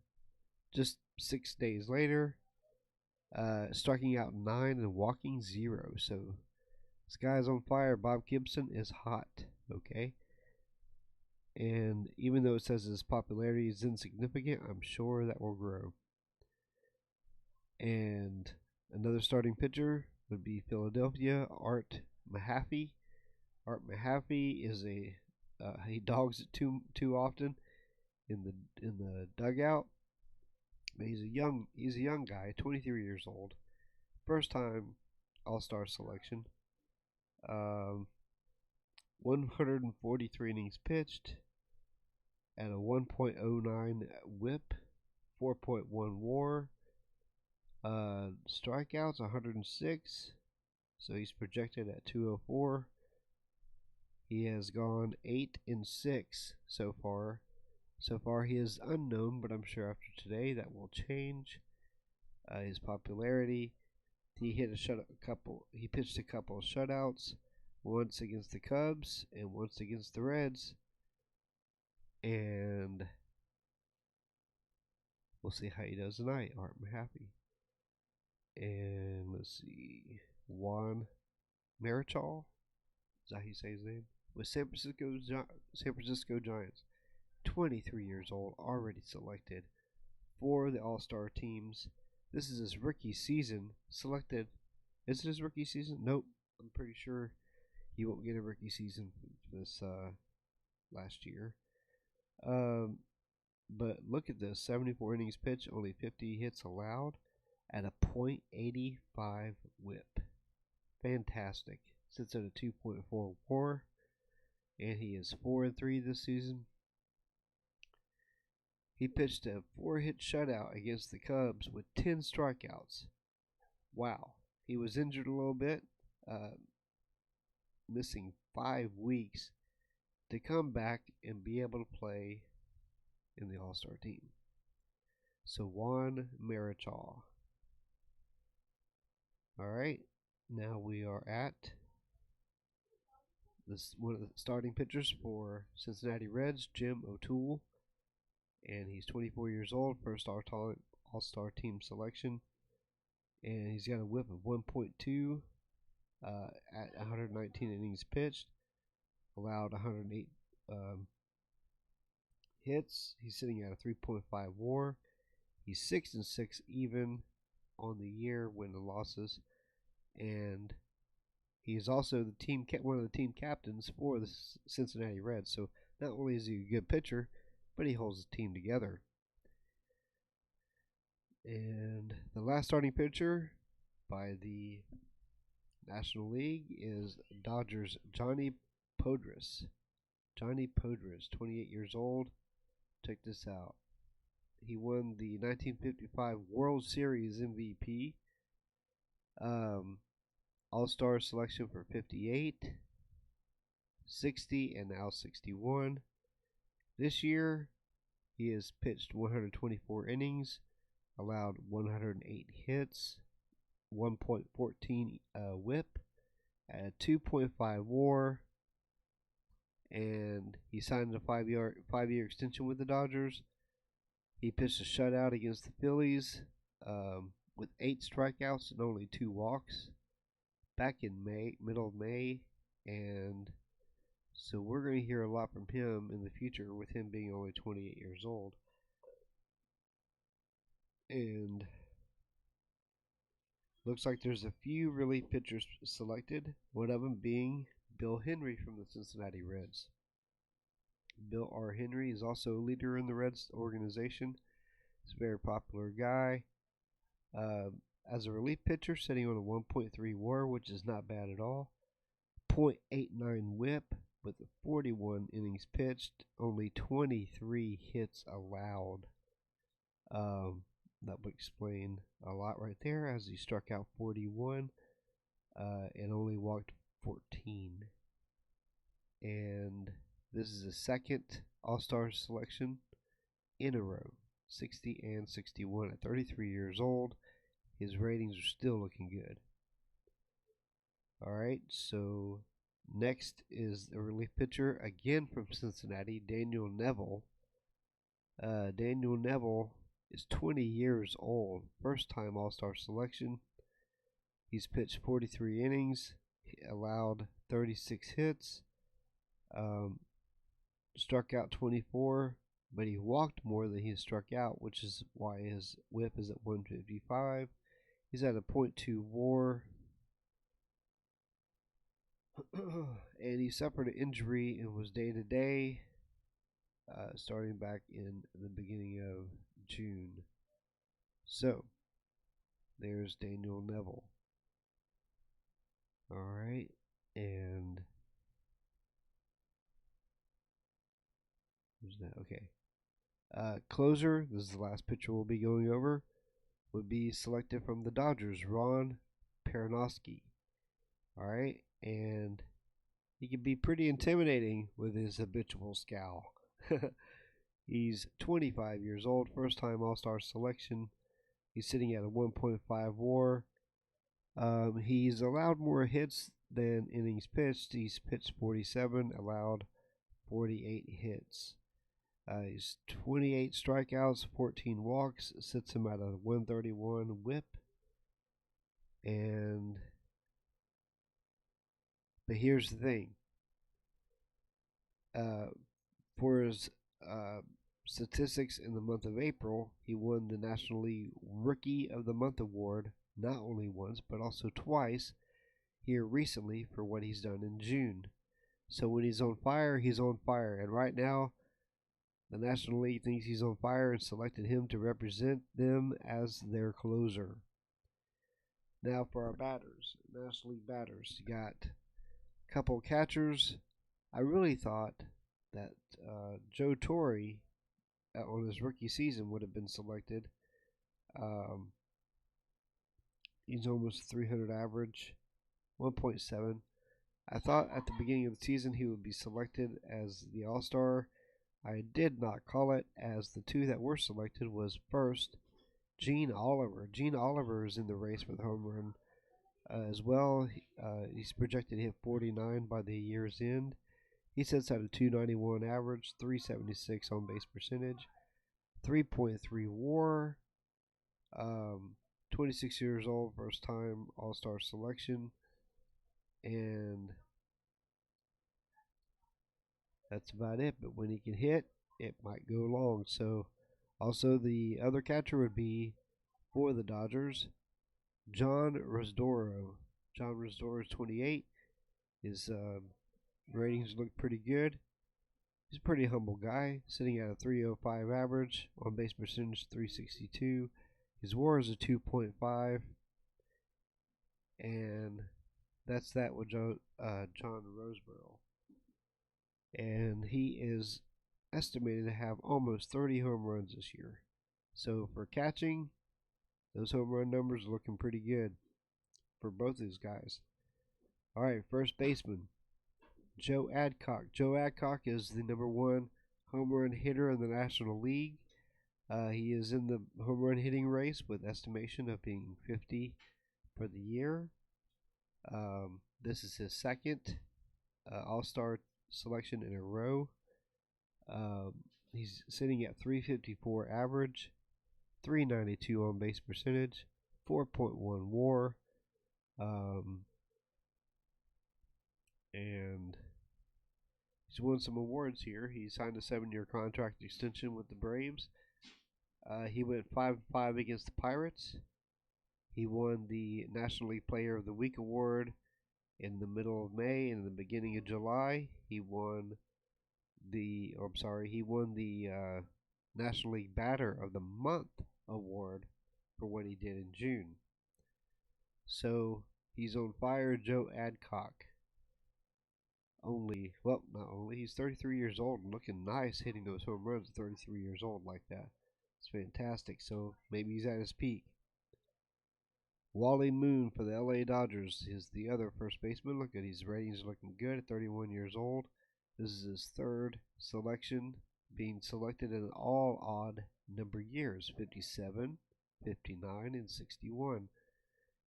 just 6 days later. striking out 9 and walking 0. So this guy's on fire. Bob Gibson is hot. Okay. And even though it says his popularity is insignificant, I'm sure that will grow. And another starting pitcher would be Philadelphia, Art Mahaffey. Art Mahaffey is he dogs it too often in the dugout. But he's a young guy, 23 years old, first time All-Star selection. 143 innings pitched at a 1.09 WHIP, 4.1 WAR. Strikeouts 106, so he's projected at 204. He has gone 8-6 so far. So far, he is unknown, but I'm sure after today that will change. His popularity. He pitched a couple of shutouts, once against the Cubs and once against the Reds. And we'll see how he does tonight. Art Mahaffey. And let's see, Juan Marichal. Is that how you say his name? With San Francisco Giants. 23 years old, already selected for the All-Star teams. This is his rookie season. Selected. Is it his rookie season? Nope. I'm pretty sure he won't get a rookie season this last year. But look at this: 74 innings pitched, only 50 hits allowed, at a .85 WHIP. Fantastic. Sits at a 2.4 WAR, and he is 4-3 this season. He pitched a 4-hit shutout against the Cubs with 10 strikeouts. Wow. He was injured a little bit, missing 5 weeks to come back and be able to play in the All-Star team. So Juan Marichal. All right. Now we are at one of the starting pitchers for Cincinnati Reds, Jim O'Toole. And he's 24 years old, first All-Star team selection. And he's got a whip of 1.2 at 119 innings pitched, allowed 108 hits. He's sitting at a 3.5 WAR. He's 6-6 even on the year, win and losses, and he is also one of the team captains for the Cincinnati Reds. So not only is he a good pitcher, but he holds the team together. And the last starting pitcher by the National League is Dodgers' Johnny Podres. Johnny Podres, 28 years old. Check this out. He won the 1955 World Series MVP. All-Star selection for 58, 60, and now 61. This year, he has pitched 124 innings, allowed 108 hits, 1.14 WHIP, a 2.5 WAR, and he signed a five-year extension with the Dodgers. He pitched a shutout against the Phillies with 8 strikeouts and only 2 walks back in middle of May, and so we're going to hear a lot from him in the future, with him being only 28 years old. And looks like there's a few relief pitchers selected, one of them being Bill Henry from the Cincinnati Reds. Bill R. Henry is also a leader in the Reds organization. He's a very popular guy. As a relief pitcher, sitting on a 1.3 WAR, which is not bad at all. .89 WHIP with 41 innings pitched, only 23 hits allowed. That would explain a lot right there, as he struck out 41 and only walked 14. And this is his second All-Star selection in a row, 60 and 61 at 33 years old. His ratings are still looking good. Alright, so next is a relief pitcher, again from Cincinnati, Daniel Neville. Daniel Neville is 20 years old. First time All-Star selection. He's pitched 43 innings, allowed 36 hits, struck out 24, but he walked more than he struck out, which is why his whip is at 155. He's at a .2 WAR, and he suffered an injury and was day-to-day, starting back in the beginning of June. So, there's Daniel Neville. Alright, and who's that? Okay. Closer, this is the last pitcher we'll be going over, would be selected from the Dodgers, Ron Pernosky. Alright, and he can be pretty intimidating with his habitual scowl. He's 25 years old, first time All-Star selection. He's sitting at a 1.5 WAR. He's allowed more hits than innings pitched. He's pitched 47, allowed 48 hits. He's 28 strikeouts, 14 walks, sits him at a 131 whip. But here's the thing. For his statistics in the month of April, he won the National League Rookie of the Month award not only once but also twice here recently for what he's done in June. So when he's on fire, he's on fire. And right now, the National League thinks he's on fire and selected him to represent them as their closer. Now for our batters, National League batters. You got a couple catchers. I really thought that Joe Torre on his rookie season would have been selected. He's almost 300 average, 1.7. I thought at the beginning of the season he would be selected as the All-Star. I did not call it, as the two that were selected was first, Gene Oliver. Gene Oliver is in the race for the home run as well. He's projected to hit 49 by the year's end. He sits at a 291 average, 376 on base percentage, 3.3 WAR, 26 years old, first time All-Star selection, and that's about it. But when he can hit, it might go long. So, also the other catcher would be for the Dodgers, John Rosdoro. John Rosdoro is 28. His ratings look pretty good. He's a pretty humble guy, sitting at a 305 average, on base percentage 362. His WAR is a 2.5, and that's that with John Roseboro. And he is estimated to have almost 30 home runs this year. So for catching, those home run numbers are looking pretty good for both these guys. All right, first baseman, Joe Adcock. Joe Adcock is the #1 home run hitter in the National League. He is in the home run hitting race with estimation of being 50 for the year. This is his second All-Star selection in a row. He's sitting at 354 average, 392 on base percentage, 4.1 WAR, and he's won some awards here. He signed a 7-year contract extension with the Braves. He went 5-5 against the Pirates. He won the National League Player of the Week award in the middle of May and in the beginning of July. He won the National League Batter of the Month award for what he did in June. So he's on fire, Joe Adcock. He's 33 years old and looking nice, hitting those home runs at 33 years old like that. It's fantastic. So maybe he's at his peak. Wally Moon for the LA Dodgers is the other first baseman. Look at his ratings looking good at 31 years old. This is his third selection, being selected in all odd number years, 57, 59, and 61.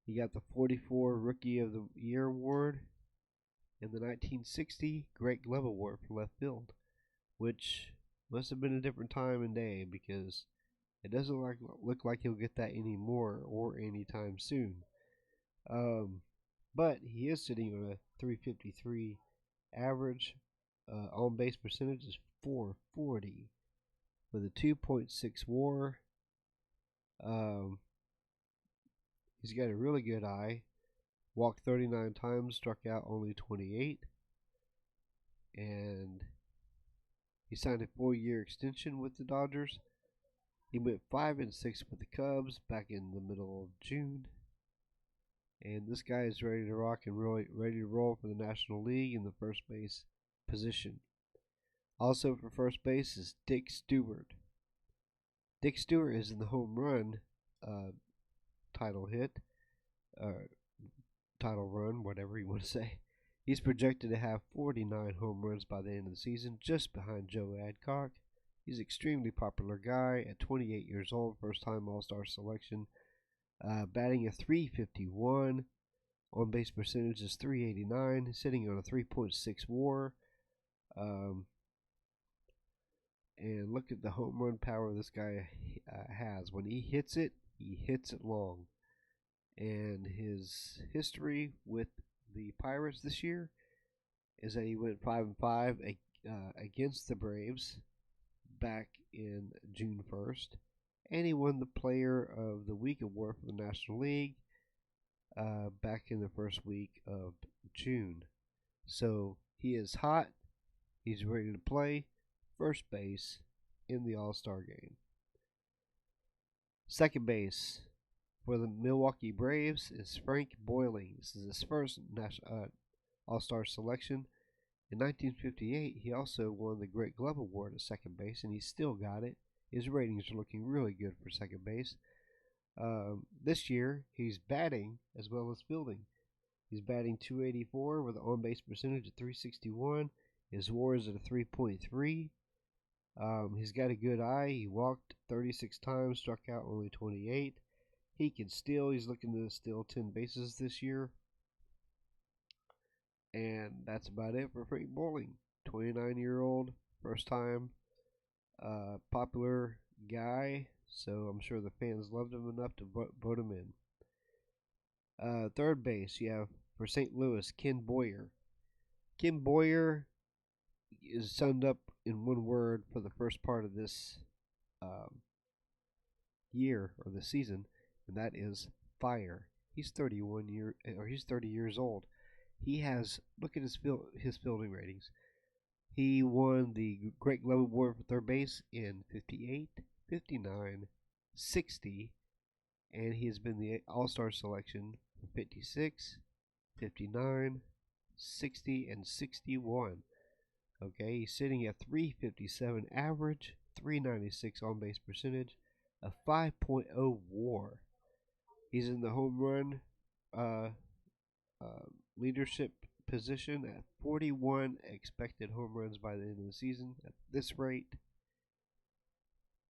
He got the 44 Rookie of the Year award and the 1960 Great Glove award for left field, which must have been a different time and day because It doesn't look like he'll get that anymore or anytime soon. Um, but he is sitting on a 353 average. On base percentage is 440 with a 2.6 WAR. Um, he's got a really good eye. Walked 39 times, struck out only 28, and he signed a 4-year extension with the Dodgers. He went 5-6 with the Cubs back in the middle of June. And this guy is ready to rock and really ready to roll for the National League in the first base position. Also for first base is Dick Stewart. Dick Stewart is in the home run title run, whatever you want to say. He's projected to have 49 home runs by the end of the season, just behind Joe Adcock. He's an extremely popular guy at 28 years old, first time All-Star selection. Batting a 351, on base percentage is 389, sitting on a 3.6 WAR. And look at the home run power this guy has. When he hits it long. And his history with the Pirates this year is that he went 5-5 against the Braves back in June 1st, and he won the Player of the Week award for the National League back in the first week of June. So he is hot. He's ready to play first base in the All-Star game. Second base for the Milwaukee Braves is Frank Boiling. This is his first All-Star selection. In 1958, he also won the Great Glove Award at second base, and he still got it. His ratings are looking really good for second base. This year, he's batting as well as fielding. He's batting .284 with an on-base percentage of .361. His WAR is at a 3.3. He's got a good eye. He walked 36 times, struck out only 28. He can steal. He's looking to steal 10 bases this year. And that's about it for Frank Boiling. 29-year-old, first time popular guy. So I'm sure the fans loved him enough to vote him in. Third base, you have for St. Louis, Ken Boyer. Ken Boyer is summed up in one word for the first part of this year or the season, and that is fire. He's 30 years old. He has, look at his fielding ratings. He won the Great Glove Award for third base in 58, 59, 60, and he has been the All-Star selection for 56, 59, 60, and 61. Okay, he's sitting at 357 average, 396 on base percentage, a 5.0 WAR. He's in the home run leadership position at 41 expected home runs by the end of the season at this rate.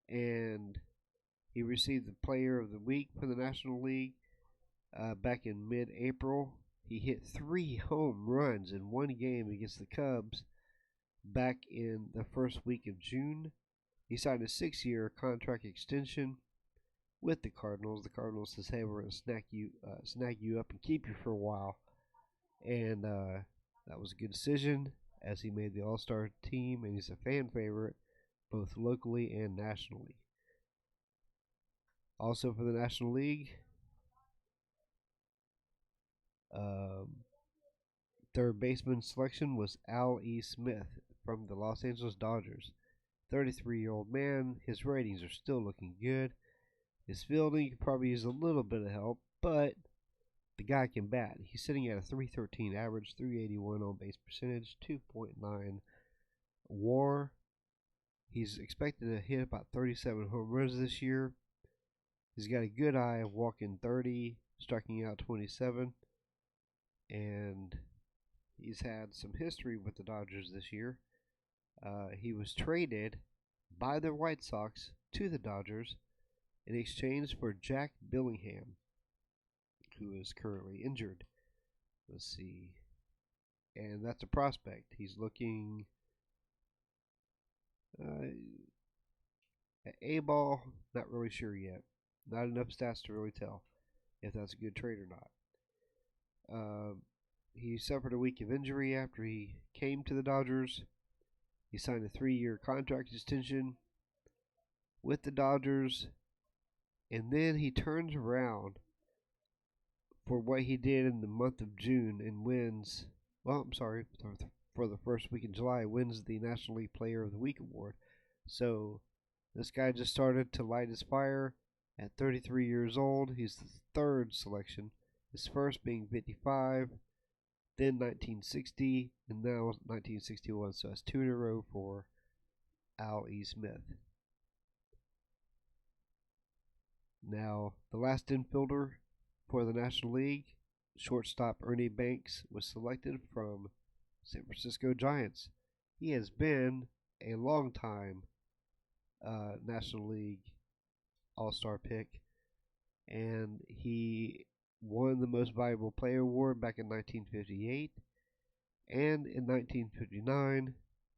And he received the Player of the Week for the National League back in mid-April. He hit 3 home runs in one game against the Cubs back in the first week of June. He signed a 6-year contract extension with the Cardinals. The Cardinals says, "Hey, we're going to snag you up and keep you for a while." And that was a good decision as he made the All-Star team, and he's a fan favorite both locally and nationally. Also for the National League, third baseman selection was Al E. Smith from the Los Angeles Dodgers. 33-year-old man. His ratings are still looking good. His fielding could probably use a little bit of help, but the guy can bat. He's sitting at a 313 average, 381 on base percentage, 2.9 WAR. He's expected to hit about 37 home runs this year. He's got a good eye, walking 30, striking out 27, and he's had some history with the Dodgers this year. He was traded by the White Sox to the Dodgers in exchange for Jack Billingham, who is currently injured. Let's see. And that's a prospect. He's looking At A ball, not really sure yet. Not enough stats to really tell if that's a good trade or not. He suffered a week of injury after he came to the Dodgers. He signed a 3-year contract extension with the Dodgers, and then he turns around for what he did in the month of June and wins. Well, I'm sorry, for the first week in July, wins the National League Player of the Week award. So this guy just started to light his fire at 33 years old. He's the third selection, his first being 55, then 1960, and now 1961. So that's 2 in a row for Al E. Smith. Now, the last infielder for the National League, shortstop Ernie Banks, was selected from San Francisco Giants. He has been a long time National League All-Star pick, and he won the Most Valuable Player award back in 1958, and in 1959.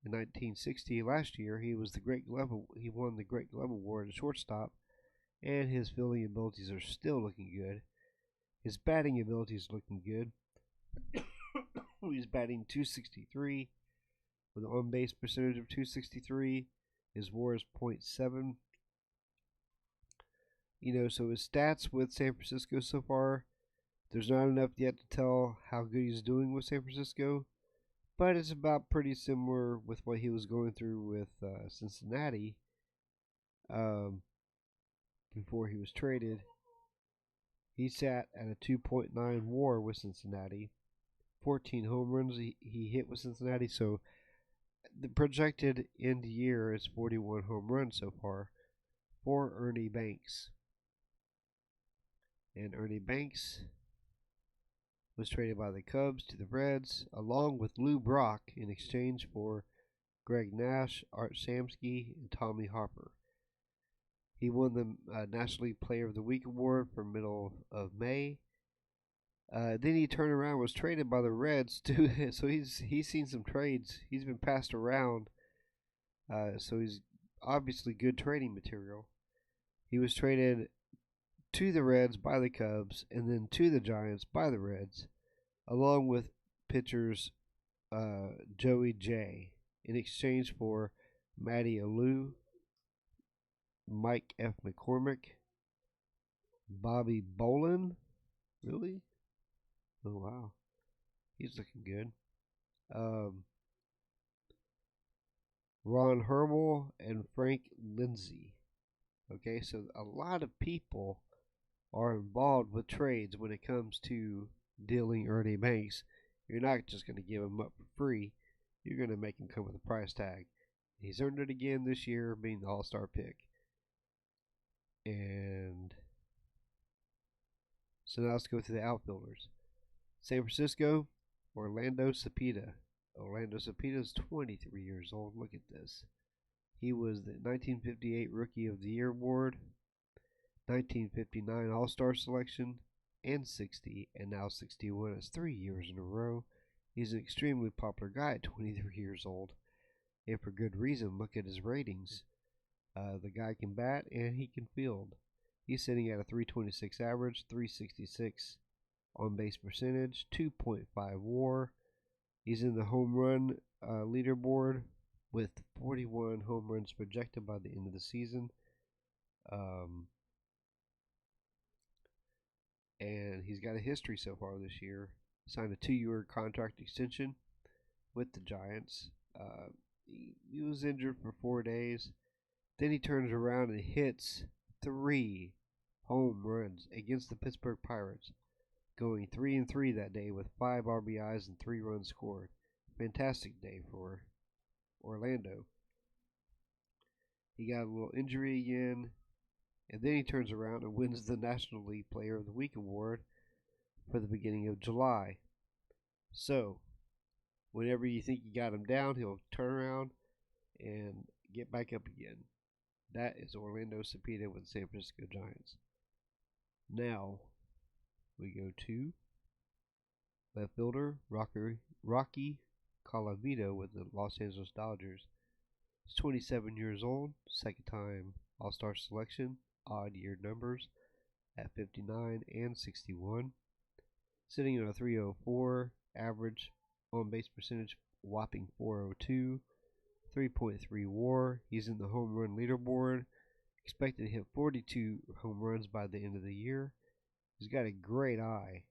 In 1960, last year, he was the Great Glove. He won the Great Glove award at shortstop, and his fielding abilities are still looking good. His batting ability is looking good. He's batting .263 with an on-base percentage of .263. His WAR is .7. So his stats with San Francisco so far, there's not enough yet to tell how good he's doing with San Francisco, but it's about pretty similar with what he was going through with Cincinnati before he was traded. He sat at a 2.9 WAR with Cincinnati, 14 home runs he hit with Cincinnati, so the projected end year is 41 home runs so far for Ernie Banks. And Ernie Banks was traded by the Cubs to the Reds, along with Lou Brock, in exchange for Greg Nash, Art Shamsky, and Tommy Harper. He won the National League Player of the Week award for middle of May. Then he turned around and was traded by the Reds too. So he's seen some trades. He's been passed around. So he's obviously good trading material. He was traded to the Reds by the Cubs, and then to the Giants by the Reds, along with pitchers Joey J, in exchange for Matty Alou, Mike F. McCormick, Bobby Bolin. Really? Oh, wow. He's looking good. Ron Hermel and Frank Lindsay. Okay, so a lot of people are involved with trades when it comes to dealing Ernie Banks. You're not just going to give him up for free. You're going to make him come with a price tag. He's earned it again this year, being the All-Star pick. And so now let's go to the outfielders. San Francisco, Orlando Cepeda. Orlando Cepeda is 23 years old. Look at this. He was the 1958 Rookie of the Year award, 1959 All-Star selection, and 60, and now 61. That's 3 years in a row. He's an extremely popular guy at 23 years old, and for good reason. Look at his ratings. The guy can bat and he can field. He's sitting at a 326 average, 366 on base percentage, 2.5 WAR. He's in the home run leaderboard with 41 home runs projected by the end of the season. And he's got a history so far this year. Signed a 2-year contract extension with the Giants. He was injured for 4 days. Then he turns around and hits 3 home runs against the Pittsburgh Pirates, going 3-3 that day with 5 RBIs and 3 runs scored. Fantastic day for Orlando. He got a little injury again, and then he turns around and wins the National League Player of the Week award for the beginning of July. So, whenever you think you got him down, he'll turn around and get back up again. That is Orlando Cepeda with the San Francisco Giants. Now, we go to left fielder Rocky Colavito with the Los Angeles Dodgers. He's 27 years old, second time All-Star selection, odd year numbers at 59 and 61. Sitting at a 304, average on base percentage whopping 402, 3.3 WAR. He's in the home run leaderboard. Expected to hit 42 home runs by the end of the year. He's got a great eye.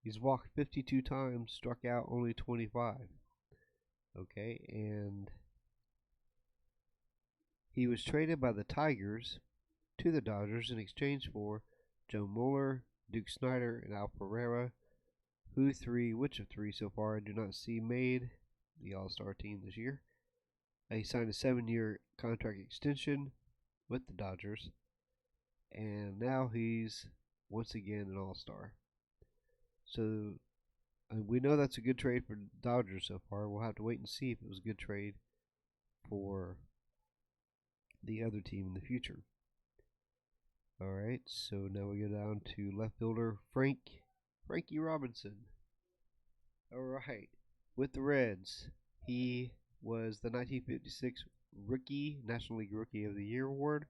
He's walked 52 times, struck out only 25. Okay, and he was traded by the Tigers to the Dodgers in exchange for Joe Mueller, Duke Snider, and Al Pereira. Which of three so far I do not see made the All-Star team this year. He signed a 7-year contract extension with the Dodgers, and now he's once again an All-Star. So we know that's a good trade for the Dodgers so far. We'll have to wait and see if it was a good trade for the other team in the future. Alright, so now we go down to left fielder Frankie Robinson. Alright, with the Reds, he was the 1956 National League Rookie of the Year award,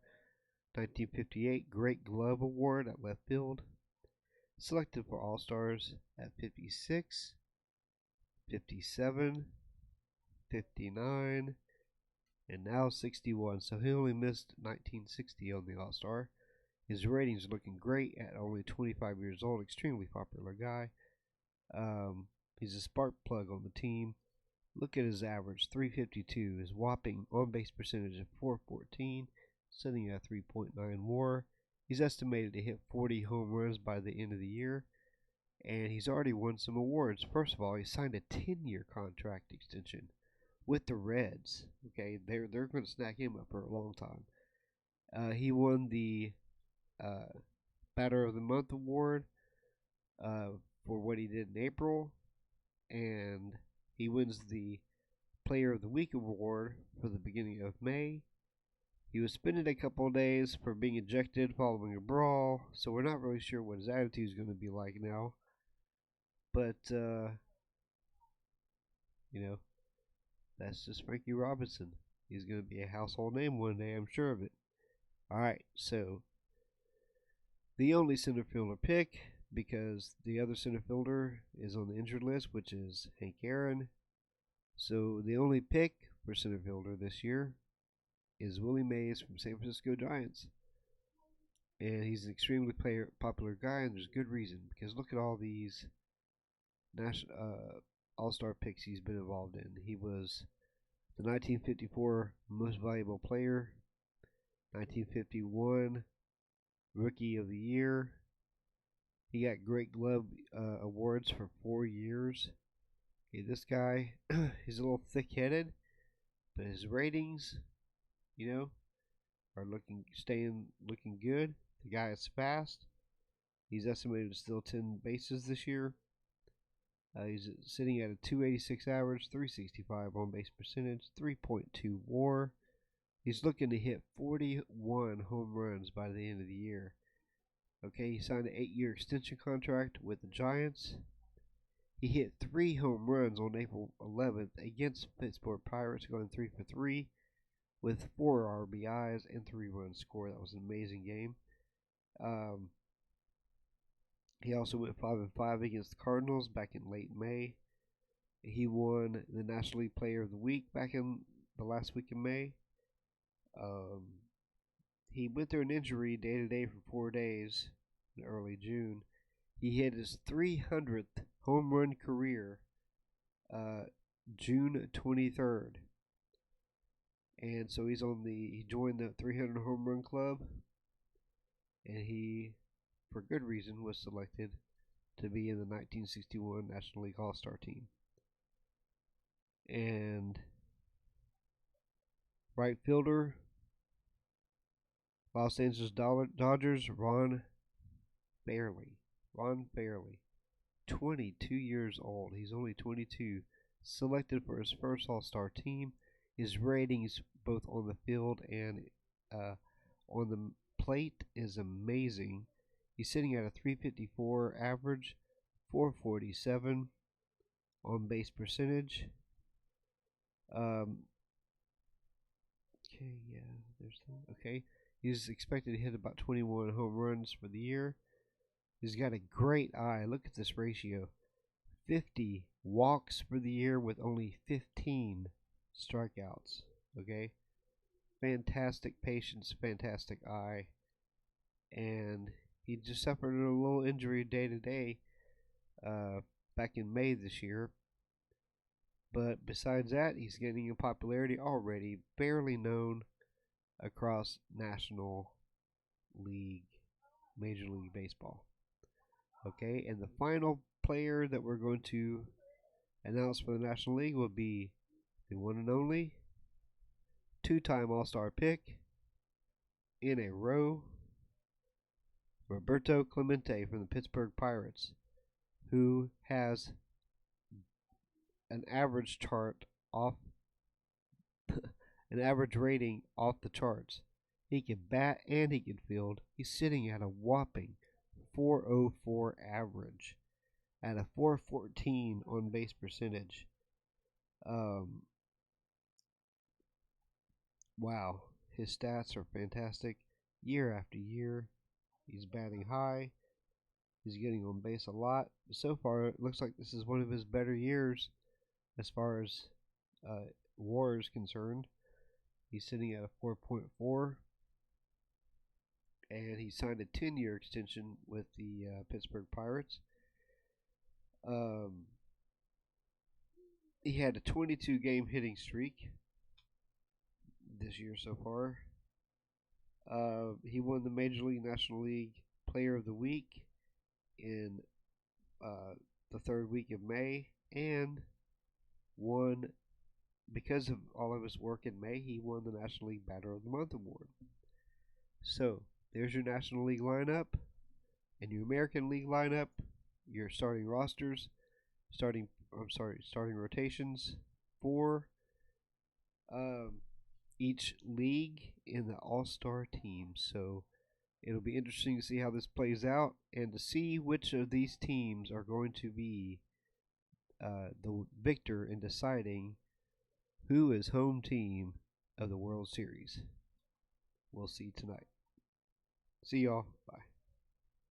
1958 Great Glove Award at left field, selected for All-Stars at 56, 57, 59, and now 61. So he only missed 1960 on the All-Star. His ratings are looking great at only 25 years old. Extremely popular guy. He's a spark plug on the team. Look at his average, 352. His whopping on-base percentage of 414, sitting at 3.9 WAR. He's estimated to hit 40 home runs by the end of the year, and he's already won some awards. First of all, he signed a 10-year contract extension with the Reds. Okay, they're going to snack him up for a long time. He won the Batter of the Month award for what he did in April, and he wins the Player of the Week award for the beginning of May. He was suspended a couple of days for being ejected following a brawl, so we're not really sure what his attitude is going to be like now. But, that's just Frankie Robinson. He's going to be a household name one day, I'm sure of it. Alright, so the only center fielder pick, because the other center fielder is on the injured list, which is Hank Aaron. So the only pick for center fielder this year is Willie Mays from San Francisco Giants. And he's an extremely popular guy, and there's good reason, because look at all these All-Star picks he's been involved in. He was the 1954 Most Valuable Player, 1951 Rookie of the Year. He got Great Glove awards for 4 years. Okay, this guy, he's a little thick-headed, but his ratings, are looking good. The guy is fast. He's estimated to steal 10 bases this year. He's sitting at a 286 average, 365 on base percentage, 3.2 WAR. He's looking to hit 41 home runs by the end of the year. Okay, he signed an 8-year extension contract with the Giants. He hit 3 home runs on April 11th against Pittsburgh Pirates, going 3 for 3 with 4 RBIs and 3 runs scored. That was an amazing game. He also went 5-5 against the Cardinals back in late May. He won the National League Player of the Week back in the last week of May. He went through an injury day-to-day for 4 days in early June. He hit his 300th home run career June 23rd. And so he joined the 300 home run club, and he, for good reason, was selected to be in the 1961 National League All-Star team. And right fielder, Los Angeles Dodgers, Ron Fairly, 22 years old. He's only 22. Selected for his first All-Star team. His ratings, both on the field and on the plate, is amazing. He's sitting at a 354 average, 447 on base percentage. Okay, yeah, Okay, he's expected to hit about 21 home runs for the year. He's got a great eye. Look at this ratio: 50 walks for the year with only 15 strikeouts. Okay, fantastic patience, fantastic eye, and he just suffered a little injury day to day back in May this year. But besides that, he's gaining in popularity already, barely known across National League, Major League Baseball. Okay, and the final player that we're going to announce for the National League will be the one and only two-time All-Star pick in a row, Roberto Clemente from the Pittsburgh Pirates, who has an average chart off an average rating off the charts. He can bat and he can field. He's sitting at a whopping 404 average at a 414 on base percentage. Wow, his stats are fantastic. Year after year, he's batting high. He's getting on base a lot. So far, it looks like this is one of his better years as far as WAR is concerned. He's sitting at a 4.4, and he signed a 10-year extension with the Pittsburgh Pirates. He had a 22-game hitting streak this year so far. He won the Major League National League Player of the Week in the third week of May, and won, because of all of his work in May, he won the National League Batter of the Month award. So there's your National League lineup and your American League lineup, your starting rosters, starting rotations for each league in the All-Star team. So it'll be interesting to see how this plays out and to see which of these teams are going to be the victor in deciding who is home team of the World Series. We'll see tonight. See y'all. Bye.